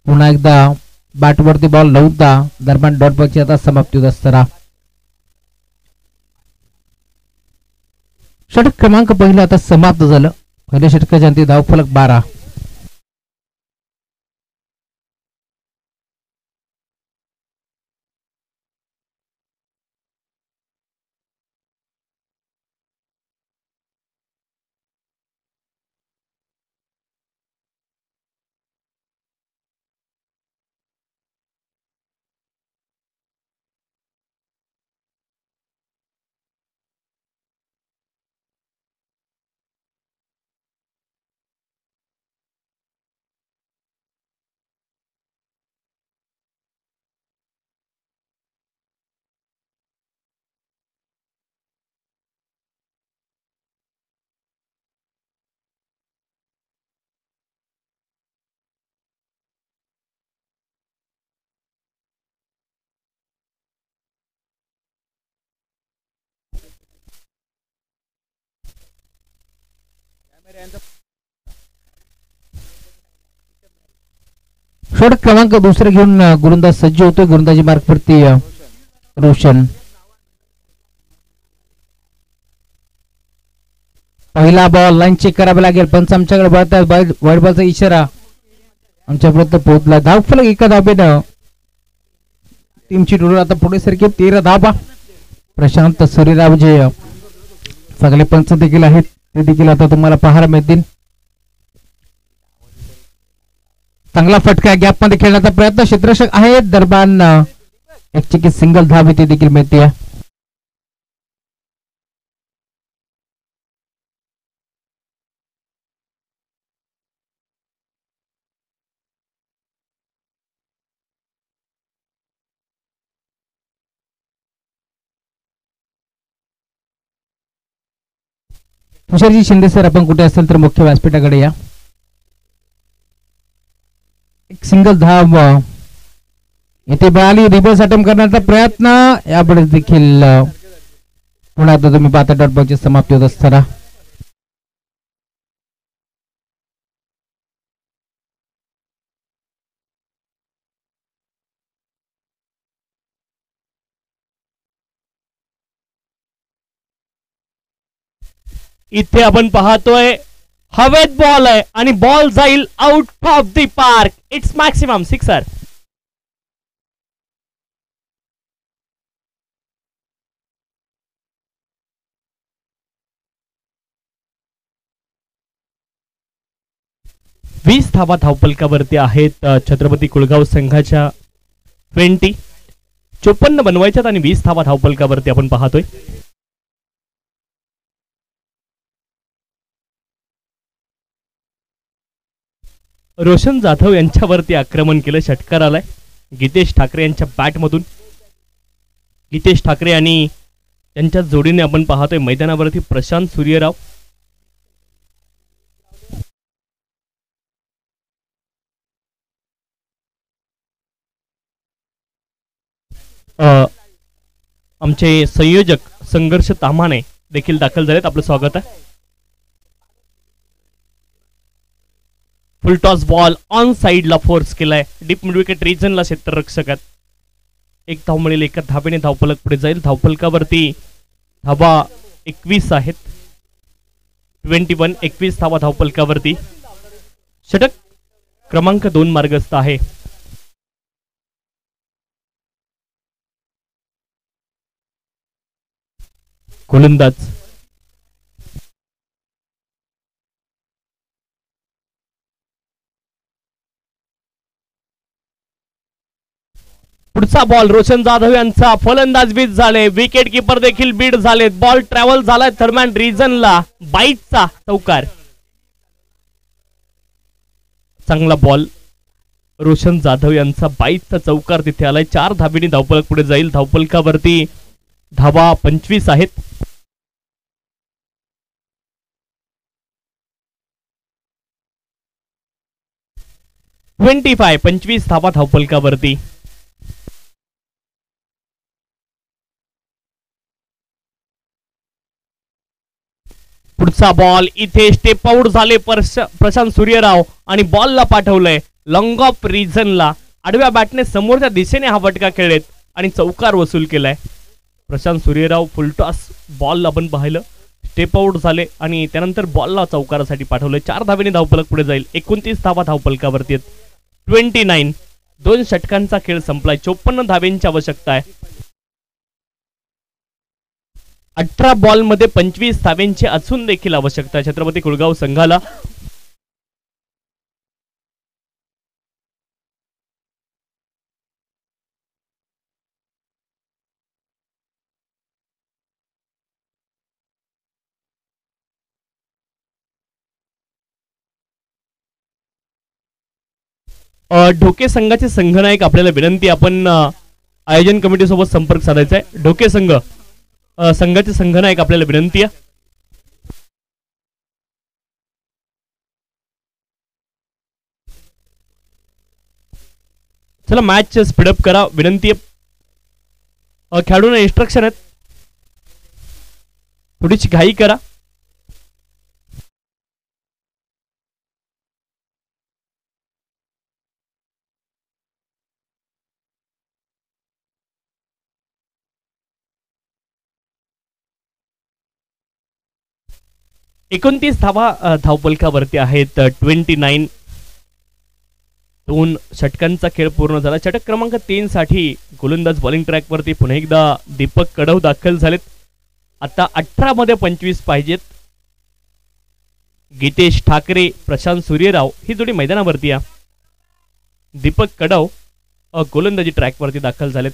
पुन्हा एकदा बॅटवरती बॉल नव्हता. दरम्यान डॉट बॉलची आता समाप्ती होत असताना षटक क्रमांक पहिला आता समाप्त झालं. पहिल्या षटकाच्या अंती धावफलक 12. षटक क्रमांक दुसरे घेऊन गोलंदाज सज्ज होतोय. गोलंदाजी मार्कवरती रोशन. पहिला बॉल लाईन चेक करावा लागेल. पंच आमच्याकडे बळतात. वाईट बॉलचा इशारा आमच्यापर्यंत पोहोचला. धावफलक 1 धाब्यानं टीमची टोटल आता पुढे सरकी 13 धाबा. प्रशांत सूर्यराव जे सगळे पंच देखील आहेत ते देखील आता तुम्हाला पाहायला मिळतील. चांगला फटका गॅप मध्ये खेळण्याचा प्रयत्न क्षेत्ररक्षक आहे दरम्यान एक चिकी सिंगल धाव इथे देखील मिळते. तुषारजी शिंदे सर, आपण कुठे असेल तर मुख्य व्यासपीठाकडे या. एक सिंगल धाव इथे मिळाली. रिव्हर्स अटेम्प्ट करण्याचा प्रयत्न यापुढे देखील पुन्हा एकदा तुम्ही पाहता डॉट बॉलची समाप्ती होत असताना. इथे आपण पाहतोय हवेत बॉल आहे आणि बॉल जाईल out of the park. It's maximum sixer. वीस धावा धावपलकावरती आहेत छत्रपती कुळगाव संघाच्या. 54 बनवायच्यात आणि 20 धावा धावपलकावरती आपण पाहतोय. रोशन जाधव यांच्यावरती आक्रमण केलं. षटकार आलाय गीतेश ठाकरे यांच्या बॅटमधून. गीतेश ठाकरे आणि त्यांच्या जोडीने आपण पाहतोय मैदानावरती प्रशांत सूर्यराव. आमचे संयोजक संघर्ष ताम्हाणे देखील दाखल झालेत. आपलं स्वागत आहे. फुल टॉस बॉल ऑन साइडला फोर्स केलाय. डीप मिड विकेट रिजनला क्षेत्ररक्षकात. एक धाव मिळेल. एका धावेने धावफलक पुढे जाईल. धावफलकावरती धावा 21 आहेत. 21 धावा धावफलकावरती. षटक क्रमांक 2 मार्गस्थ आहे. गोलंदाज पुढचा बॉल रोशन जाधव यांचा. फलंदाज बीट झाले. विकेट किपर देखील बीट झालेत. बॉल ट्रॅव्हल झालाय दरम्यान रिजनला. बाईटचा चौकार. चांगला बॉल रोशन जाधव यांचा. बाईटचा चौकार तिथे आलाय. 4 धावेने धावफलक पुढे जाईल. धावफलकावरती धावा 25 आहेत. ट्वेंटी 25 धावा धावफलकावरती. पुढचा बॉल इथे स्टेप आउट झाले प्रशांत सूर्यराव आणि बॉलला पाठवलंय लॉंग ऑफ रिजनला. आडव्या बॅटने समोरच्या दिशेने हा फटका खेळलेत आणि चौकार वसूल केलाय प्रशांत सूर्यराव. फुलटॉस बॉल आपण पाहिलं. स्टेप आउट झाले आणि त्यानंतर बॉलला चौकारासाठी पाठवलंय. 4 धावेने धावफलक पुढे जाईल. 29 धावा धावफलकावरती आहेत. 29. 2 षटकांचा खेळ संपलाय. 54 धावेंची आवश्यकता आहे. 18 बॉल मध्ये 25 धावेंची असून देखील आवश्यकता आहे छत्रपती कुळगाव संघाला. ढोके संघाचे संघनायक आपल्याला विनंती. आपण आयोजन कमिटी सोबत संपर्क साधायचा आहे. ढोके संघाचे संघनायक आपल्याला विनंती आहे. चला मॅच स्पीडअप करा विनंती आहे. खेळाडूंना इन्स्ट्रक्शन आहेत. थोडीशी घाई करा. एकोणतीस धावा धावफलकावरती आहेत. 29. 2 षटकांचा खेळ पूर्ण झाला. षटक क्रमांक 3 साठी गोलंदाज बॉलिंग ट्रॅक वरती पुन्हा एकदा दीपक कडव दाखल झालेत. आता 18 मध्ये 25 पाहिजेत. गीतेश ठाकरे प्रशांत सूर्यराव ही जोडी मैदानावरती आहे. दीपक कडव गोलंदाजी ट्रॅकवरती दाखल झालेत.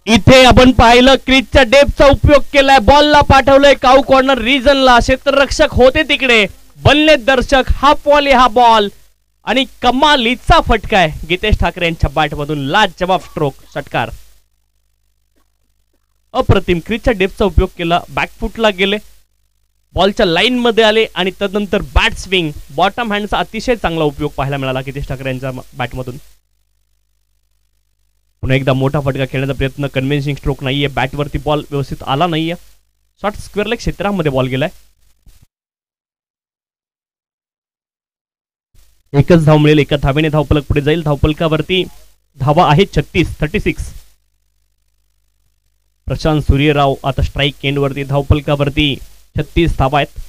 इथे आपण पाहिलं क्रीजच्या डेपचा उपयोग केलाय, बॉलला पाठवलंय काऊ कॉर्नर रिजनला, क्षेत्ररक्षक होते तिकडे, बनले दर्शक. हा बॉल हा बॉल आणि कमालीचा फटका आहे गीतेश ठाकरे यांच्या बॅटमधून, लाजवाब स्ट्रोक, षटकार. अप्रतिम. क्रीजच्या डेपचा उपयोग केला, बॅकफुटला गेले, बॉलच्या लाईन मध्ये आले आणि तदनंतर बॅट स्विंग, बॉटम हँडचा अतिशय चांगला उपयोग पाहायला मिळाला गीतेश ठाकरे यांच्या बॅटमधून. पुन्हा एकदा मोठा फटका खेळण्याचा प्रयत्न, कन्व्हिन्सिंग स्ट्रोक नाहीये, बॅटवरती बॉल व्यवस्थित आला नाहीये, शॉर्ट स्क्वेअर लेग क्षेत्रामध्ये बॉल गेलाय. एकच धाव मिळेल, एका धावेने धावफलक पुढे जाईल. धावफलकावरती धावा आहेत 36. प्रशांत सूर्यराव आता स्ट्राईक एंड वरती, धावफलकावरती 36 धावा आहेत.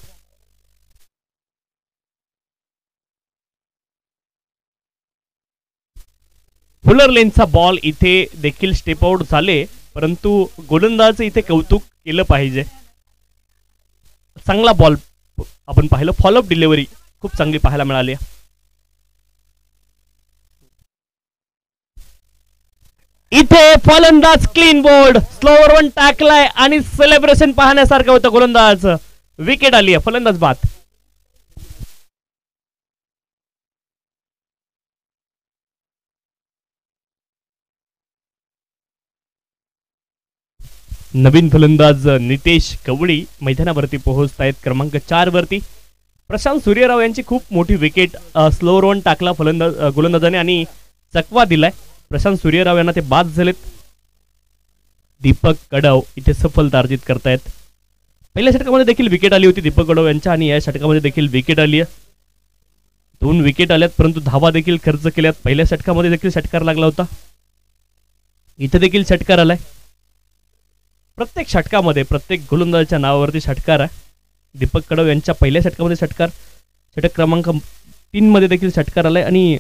फुलर लेनचा बॉल इथे देखील स्टेप आउट झाले, परंतु गोलंदाज इथे कौतुक केलं पाहिजे. चांगला बॉल आपण पाहिलं, फॉलोअप डिलिव्हरी खूप चांगली पाहायला मिळाली. इथे फलंदाज क्लीन बोर्ड, स्लोवर वन टाकलाय आणि सेलिब्रेशन पाहण्यासारखं होतं. गोलंदाज विकेट आली आहे, फलंदाज बाद. नवीन फलंदाज नितेश कवळी मैदानावरती पोहोचतायत क्रमांक 4 वरती. प्रशांत सूर्यराव यांची खूप मोठी विकेट, स्लोवर वन टाकला गोलंदाजाने आणि चकवा दिलाय. प्रशांत सूर्यराव यांना ते बाद झालेत. दीपक कडव इथे सफलता अर्जित करतायत. पहिल्या षटकामध्ये देखील विकेट आली होती दीपक कडव यांच्या आणि या षटकामध्ये देखील विकेट आली आहे. 2 विकेट आल्यात, परंतु धावा देखील खर्च केल्यात. पहिल्या षटकामध्ये देखील षटकार लागला होता, इथे देखील षटकार आलाय. प्रत्येक षटकामध्ये प्रत्येक गोलंदाजाच्या नावावरती षटकार आहे. दीपक कडव यांच्या पहिल्या षटकामध्ये षटकार, षटक क्रमांक 3 मध्ये देखील षटकार आलाय आणि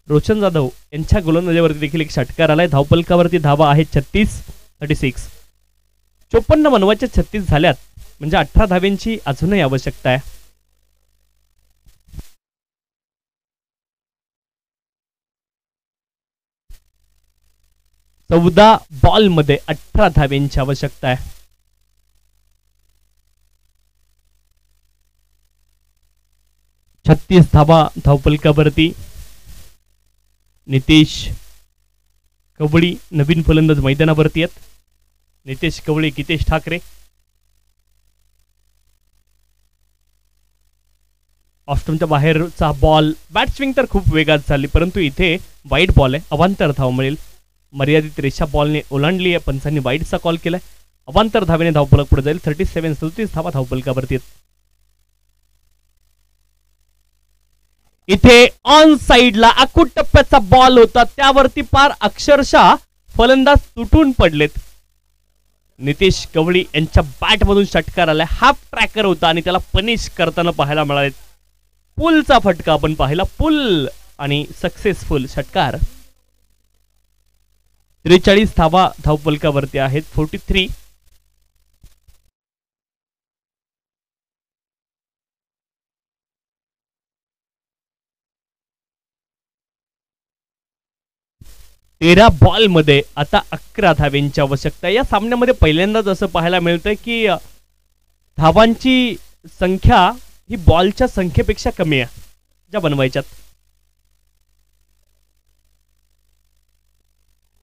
रोशन जाधव यांच्या गोलंदाजीवरती देखील एक षटकार आलाय. धावफलकावरती धावा आहेत 36. 54 बनवायचे 36 झाल्यात, म्हणजे 18 धाव्यांची अजूनही आवश्यकता आहे. चौदा बॉल मध्ये 18 धाव्यांची आवश्यकता आहे. छत्तीस धावा धावफलकावरती. नितेश कवळी नवीन फलंदाज मैदानावरती आहेत. नितेश कवळी, गीतेश ठाकरे. ऑस्ट्रमच्या बाहेरचा बॉल, बॅट स्विंग तर खूप वेगात झाली, परंतु इथे वाईट बॉल आहे, अवांतर धाव मिळेल. मर्यादित रेषा बॉलने ओलांडली आहे, पंचांनी वाईटचा कॉल केलाय. अवांतर धावेने धावफलक पुढे जाईल. 37 धावा धावफलकावरती आहेत. इथे ऑन साइडला आखूट टप्प्याचा बॉल होता, त्यावरती पार अक्षरशः फलंदाज तुटून पडलेत. नितेश कवळी यांच्या बॅटमधून षटकार आलाय. हाफ ट्रॅकर होता आणि त्याला पनिश करताना पाहायला मिळाले. पुलचा फटका आपण पाहिला, पुल आणि सक्सेसफुल षटकार. 43 धावा धावफलकावरती आहेत. 43. तेरा बॉल मध्ये आता 11 धाव्यांची आवश्यकता. या सामन्यामध्ये पहिल्यांदाच असं पाहायला मिळतंय की धावांची संख्या ही बॉलच्या संख्येपेक्षा कमी आहे ज्या बनवायच्यात.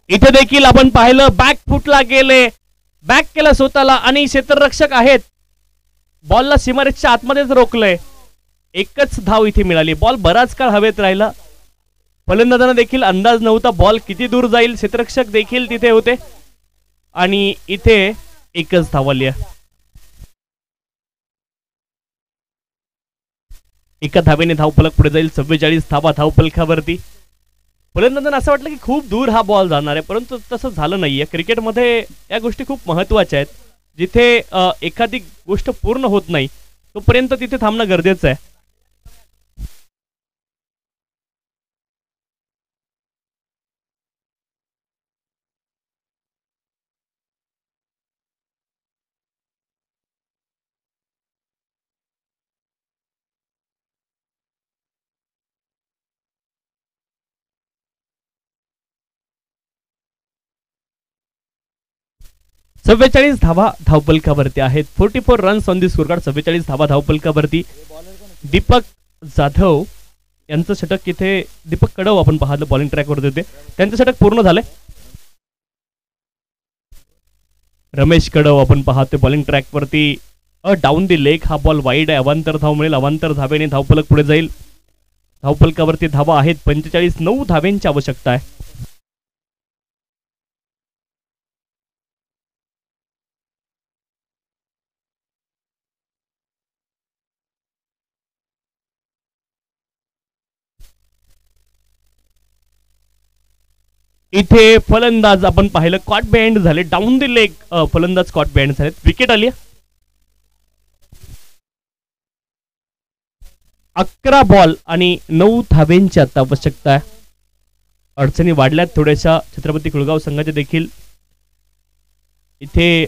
इथे देखील आपण पाहिलं, बॅक फुटला गेले, बॅक केला स्वतःला आणि क्षेत्ररक्षक आहेत, बॉलला सीमारेषेच्या आतमध्येच रोखलंय. एकच धाव इथे मिळाली. बॉल बराच काळ हवेत राहिला. फलंदाजांना देखील अंदाज नव्हता बॉल किती दूर जाईल. क्षेत्ररक्षक देखील तिथे होते आणि इथे एकच धाव आली आहे. एका धावेने धावफलक पुढे जाईल. 44 धावा धावफलकावरती. फलंदाजांना असं वाटलं की खूप दूर हा बॉल जाणार आहे, परंतु तसं झालं नाहीये. क्रिकेटमध्ये या गोष्टी खूप महत्त्वाच्या आहेत. जिथे एखादी गोष्ट पूर्ण होत नाही तोपर्यंत तिथे थांबणं गरजेचं आहे. 44 धावा धावपलकावरती आहेत. 44 runs on the score card. 44 धावा धावपलकावरती. दीपक जाधव यांचं षटक इथे, दीपक कडव आपण पाहतो बॉलिंग ट्रॅकवरती होते, त्यांचं षटक पूर्ण झालंय. रमेश कडव आपण पाहतोय बॉलिंग ट्रॅकवरती. डाऊन दी लेग, हा बॉल वाईड आहे. अवांतर धाव मिळेल. अवांतर धावेने धावपलक पुढे जाईल. धावपलकावरती धावा आहेत 45. 9 धावेंची आवश्यकता आहे. इथे फलंदाज आपण पाहिलं कॉट बँड झाले. डाऊन दी लेग फलंदाज कॉट बँड झाले. विकेट आली. 11 बॉल आणि 9 धावेंची आता आवश्यकता आहे. अडचणी वाढल्यात थोड्याशा छत्रपती कुळगाव संघाचे देखील. इथे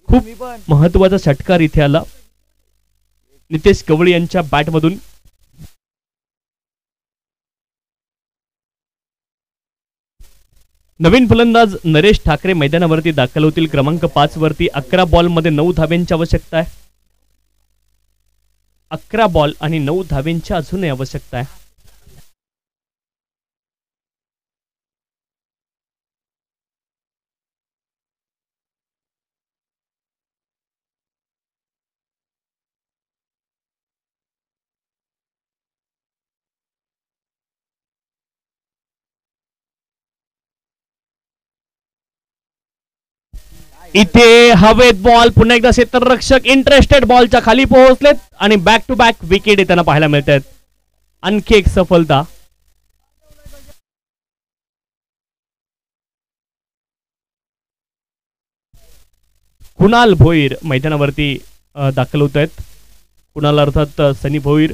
खूप महत्वाचा षटकार इथे आला नितेश कवळी यांच्या बॅटमधून. नवीन फलंदाज नरेश ठाकरे मैदानावरती दाखल होतील. क्रमांक 5 वरती. 11 बॉल मध्ये 9 धावेंची आवश्यकता आहे. 11 बॉल आणि 9 धावेंची अजूनही आवश्यकता आहे. इथे हवेत बॉल. पुन्हा एकदा क्षेत्ररक्षक इंटरेस्टेड बॉलच्या खाली पोहोचलेत आणि बॅक टू बॅक विकेट येताना पाहायला मिळत आहेत. आणखी एक सफलता. कुणाल भोईर मैदानावरती दाखल होत आहेत. कुणाल अर्थात सनी भोईर.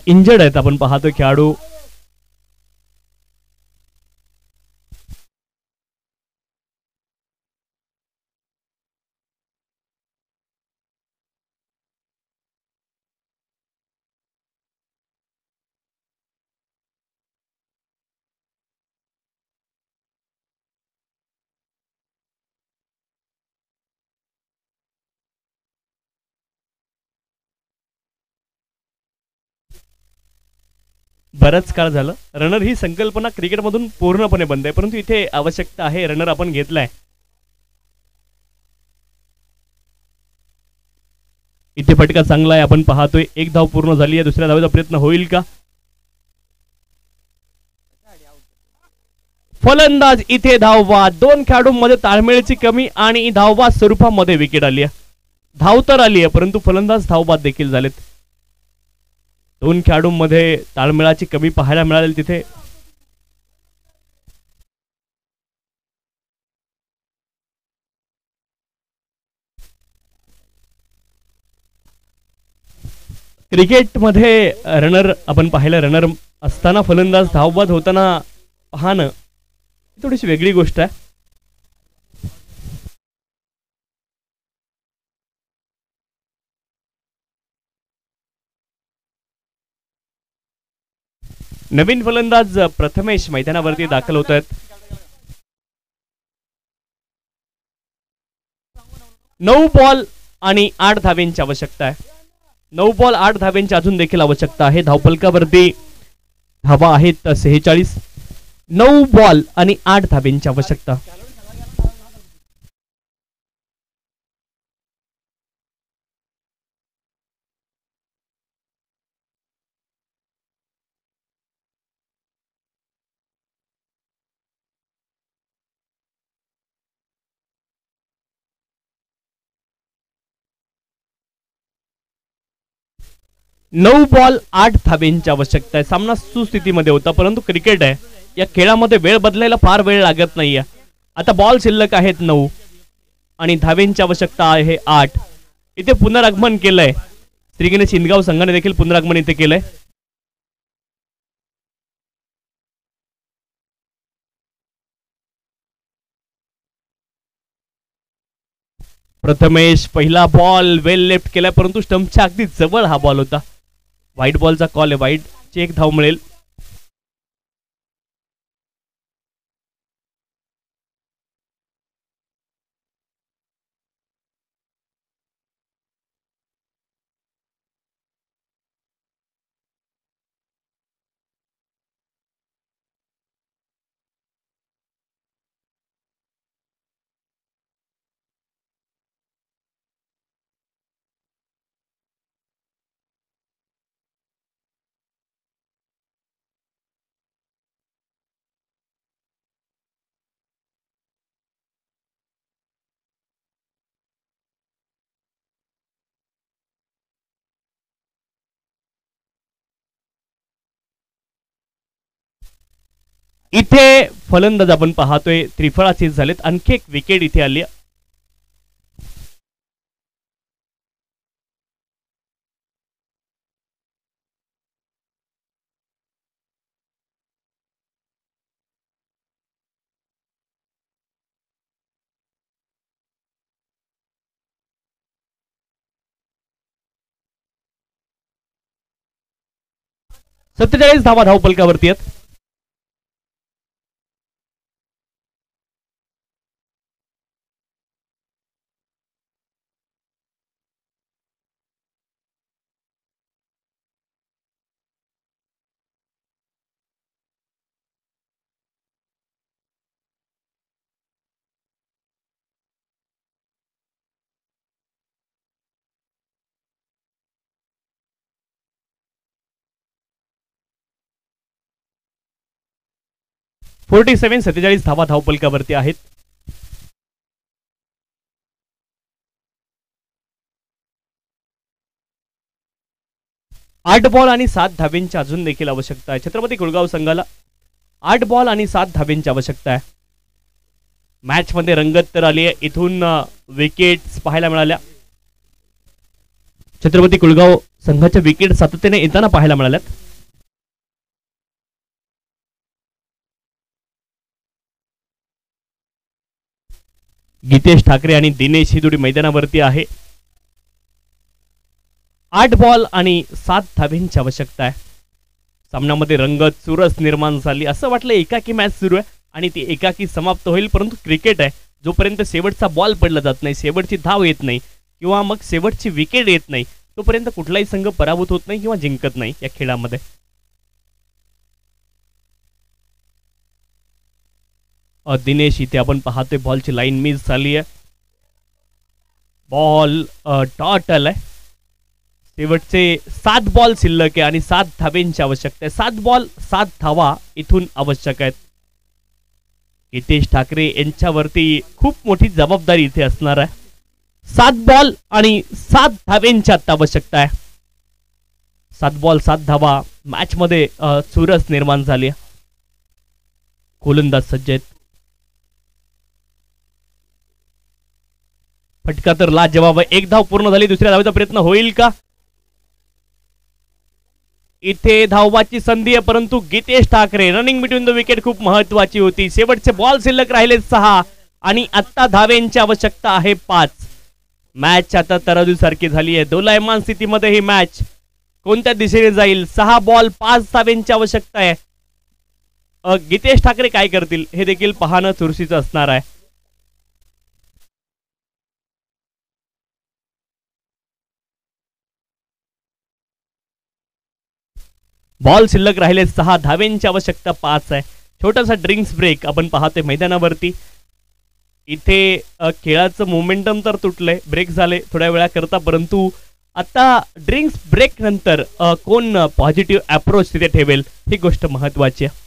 इंजर्ड आहेत आपण पाहतो खेळाडू. बराच काळ झालं. रनर ही संकल्पना क्रिकेटमधून पूर्णपणे बंद आहे, परंतु इथे आवश्यकता आहे. रनर आपण घेतलाय. इथे फटका चांगला आहे आपण पाहतोय. एक धाव पूर्ण झाली आहे. दुसऱ्या धावेचा प्रयत्न होईल का? फलंदाज इथे धाववा. 2 खेळाडूंमध्ये ताळमेळची कमी आणि धाववा स्वरूपामध्ये विकेट आली आहे. धाव तर आली आहे परंतु फलंदाज धावबाद देखील झालेत. 2 खेळाडूंमध्ये ताळमेळाची कमी पाहायला मिळाली तिथे. क्रिकेटमध्ये रनर आपण पाहिलं. रनर असताना फलंदाज धावबाद होताना पाहणं थोडीशी वेगळी गोष्ट आहे. नवीन फलंदाज प्रथमेश मैदानावरती दाखल होत आहेत. 9 बॉल आणि 8 धावेंची आवश्यकता आहे. 9 बॉल 8 धावेंची अजून देखील आवश्यकता आहे. धावफलकावरती धावा आहेत 46. 9 बॉल आणि 8 धावेंची आवश्यकता. नऊ बॉल 8 धावेंची आवश्यकता आहे. सामना सुस्थितीमध्ये होता परंतु क्रिकेट आहे. या खेळामध्ये वेळ बदलायला फार वेळ लागत नाहीये. आता बॉल शिल्लक आहेत 9 आणि धावेंची आवश्यकता आहे 8. इथे पुनरागमन केलंय श्रीगणेश शिंदगाव संघाने देखील पुनरागमन इथे केलंय. प्रथमेश पहिला बॉल वेल लेफ्ट केलाय परंतु स्टंपच्या अगदी जवळ हा बॉल होता. व्हाईट बॉलचा कॉल आहे. व्हाईटची एक धाव मिळेल. इथे फलंदाज आपण पाहतोय त्रिफळा चेस झालेत. आणखी एक विकेट इथे आली. 47 धावा धावपलकावरती आहेत. फोर्टी 47 धावा धावपलकावरती आहेत. आठ बॉल आणि 7 धावेंची अजून देखील आवश्यकता आहे छत्रपती कुळगाव संघाला. 8 बॉल आणि 7 धावेंची आवश्यकता आहे. मॅच मध्ये रंगत तर आली आहे. इथून विकेट्स पाहायला मिळाल्या. छत्रपती कुळगाव संघाच्या विकेट सातत्याने येताना पाहायला मिळाल्यात. गीतेश ठाकरे आणि दिनेश ही जोडी मैदानावरती आहे. 8 बॉल आणि 7 धावेंची आवश्यकता आहे. सामन्यामध्ये रंगत चुरस निर्माण झाली. असं वाटलं एकाकी मॅच सुरू आहे आणि ती एकाकी समाप्त होईल परंतु क्रिकेट आहे. जोपर्यंत शेवटचा बॉल पडला जात नाही, शेवटची धाव येत नाही किंवा मग शेवटची विकेट येत नाही तोपर्यंत कुठलाही संघ पराभूत होत नाही किंवा जिंकत नाही या खेळामध्ये. दिनेश इथे आपण पाहतोय बॉलची लाईन मिस झाली आहे. बॉल डॉट आलाय. शेवटचे 7 बॉल शिल्लक आहे आणि 7 धावेंची आवश्यकता आहे. 7 बॉल 7 धावा इथून आवश्यक आहेत. गीतेश ठाकरे यांच्यावरती खूप मोठी जबाबदारी इथे असणार आहे. 7 बॉल आणि 7 धावेंची आता आवश्यकता आहे. 7 बॉल 7 धावा. मॅच मध्ये चुरस निर्माण झाली. गोलंदाज सज्ज आहेत. फटका तर लाजवाब आहे. एक धाव पूर्ण झाली. दुसऱ्या धावेचा प्रयत्न होईल का? इथे धावबाची संधी आहे परंतु Gitesh Thackeray running between the wicket खूप महत्वाची होती. शेवटचे बॉल शिल्लक राहिले 6 आणि आता धावेंची आवश्यकता आहे 5. मॅच आता तराजू सारखी झाली आहे. दोलायमान स्थितीमध्ये ही मॅच कोणत्या दिशेने जाईल? 6 बॉल 5 धावेंची आवश्यकता आहे. गीतेश ठाकरे काय करतील हे देखील पाहणं चुरशीचं असणार आहे. बॉल शिल्लक राहिले 6. धावेंची आवश्यकता 5 आहे. छोटासा ड्रिंक्स ब्रेक आपण पाहतोय मैदानावरती. इथे खेळाचं मोमेंटम तर तुटलंय. ब्रेक झाले थोड्या वेळा करता परंतु आता ड्रिंक्स ब्रेक नंतर कोण पॉझिटिव्ह अप्रोच तिथे ठेवेल ही गोष्ट महत्वाची आहे.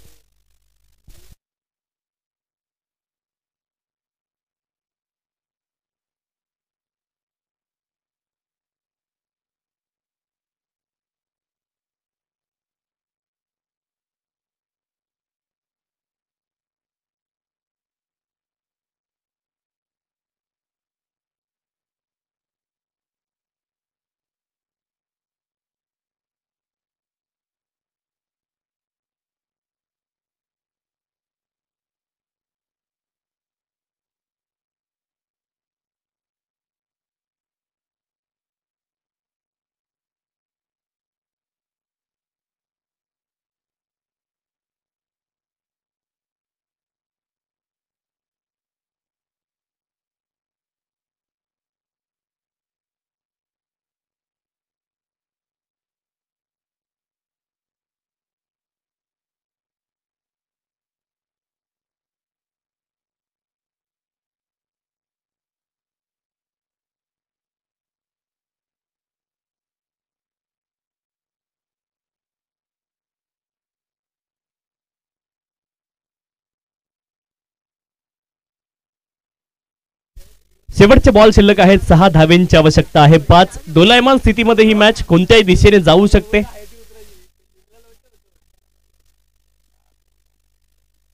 शेवटचे बॉल शिल्लक आहेत 6 धावेंची आवश्यकता आहे 5. दोलायमान स्थितीमध्ये ही मॅच कोणत्याही दिशेने जाऊ शकते.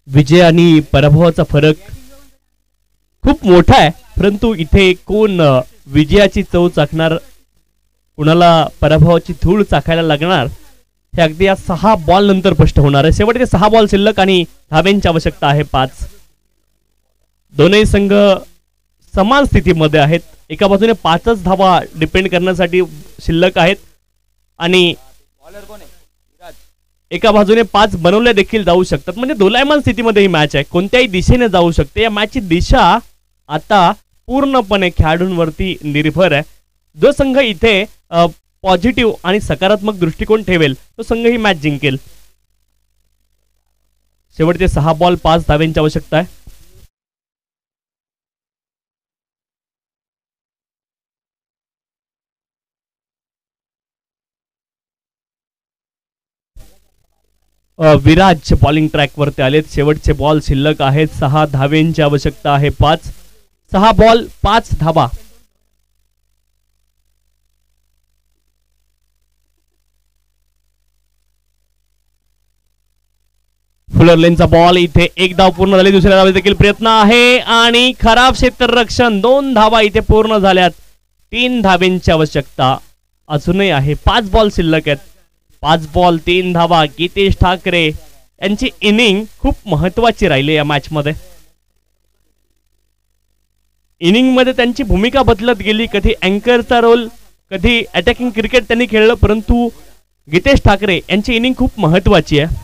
विजय आणि पराभवाचा फरक खूप मोठा आहे, परंतु इथे कोण विजयाची चव चाखणार, कुणाला पराभवाची धूळ चाखायला लागणार, हे अगदी या 6 बॉल नंतर स्पष्ट होणार आहे. शेवटचे 6 बॉल शिल्लक आणि धावेंची आवश्यकता आहे 5. दोनही संघ समान स्थितीमध्ये आहेत. एका बाजूने 5च धावा डिपेंड करण्यासाठी शिल्लक आहेत आणि एका बाजूने 5 बनवल्या देखील जाऊ शकतात. म्हणजे दोलायमान स्थितीमध्ये ही मॅच आहे, कोणत्याही दिशेने जाऊ शकते. या मॅचची दिशा आता पूर्णपणे खेळाडूंवरती निर्भर आहे. जो संघ इथे पॉझिटिव्ह आणि सकारात्मक दृष्टिकोन ठेवेल तो संघ ही मॅच जिंकेल. शेवटचे 6 बॉल 5 धावेंची आवश्यकता आहे. विराज बॉलिंग ट्रॅक वरती आलेत. शेवटचे बॉल शिल्लक आहेत 6 धावेंची आवश्यकता आहे 5. 6 बॉल 5 धावा. फुलर लेनचा बॉल इथे एक धाव पूर्ण झाली. दुसऱ्या धावेचा देखील प्रयत्न आहे आणि खराब क्षेत्ररक्षण. 2 धावा इथे पूर्ण झाल्यात. 3 धावेंची आवश्यकता अजूनही आहे. 5 बॉल शिल्लक आहेत. 5 बॉल 3 धावा. गीतेश ठाकरे यांची इनिंग खूप महत्वाची राहिली या मॅच मध्ये. इनिंग मध्ये त्यांची भूमिका बदलत गेली. कधी अँकरचा रोल, कधी अटॅकिंग क्रिकेट त्यांनी खेळलं, परंतु गीतेश ठाकरे यांची इनिंग खूप महत्वाची आहे.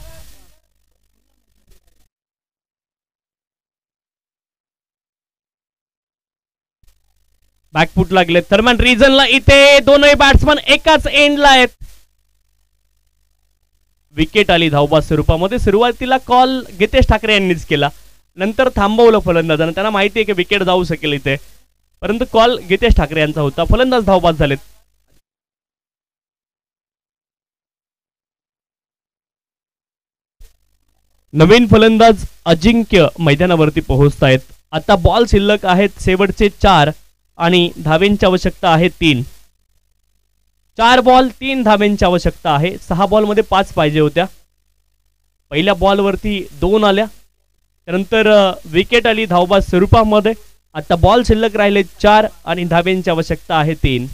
बॅकफूट लागले दरम्यान रिजनला. इथे दोनही बॅट्समन एकाच एंडला आहेत. विकेट आली धावबाद स्वरूपामध्ये. सुरुवातीला कॉल गीतेश ठाकरे यांनीच केला, नंतर थांबवलं फलंदाजांना. त्यांना माहिती आहे की विकेट जाऊ शकेल इथे, परंतु कॉल गीतेश ठाकरे यांचा होता. फलंदाज धावबाद झालेत. नवीन फलंदाज अजिंक्य मैदानावरती पोहोचतायत. आता बॉल शिल्लक आहेत शेवटचे 4 आणि धावेंची आवश्यकता आहे 3. 4 बॉल 3 धावेंची आवश्यकता आहे. 6 बॉल मध्ये 5 पाहिजे होत्या. पहिल्या बॉल वरती 2 आल्या, त्यानंतर विकेट आली धावबाद स्वरूपामध्ये. आता बॉल शिल्लक राहिले 4 आणि धावेंची आवश्यकता आहे 3.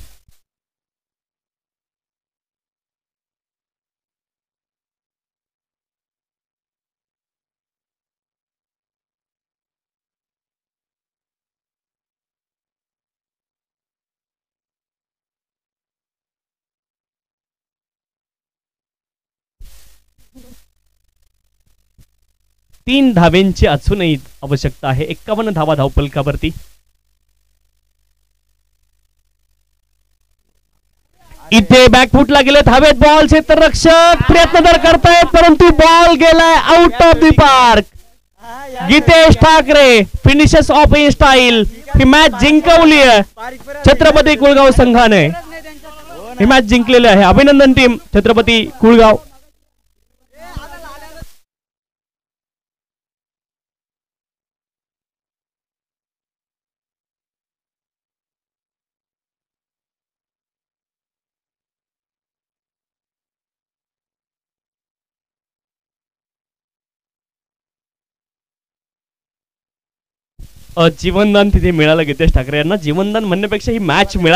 तीन धावेंची अजूनही आवश्यकता आहे. 51 धावा धावपलकावरती. इथे बॅकफुटला गेले धावेत बॉल. क्षेत्ररक्षक प्रयत्न तर करतायत, परंतु बॉल गेलाय out of the park. Geetesh Thackeray finishers off in style ही मॅच जिंकवली आहे. छत्रपती कुळगाव संघाने ही मॅच जिंकलेली आहे. अभिनंदन टीम छत्रपती कुळगाव. जीवनदान तिथे मिळालं गीतेश ठाकरे यांना. जीवनदान म्हणण्यापेक्षा ही मॅच मिळाली.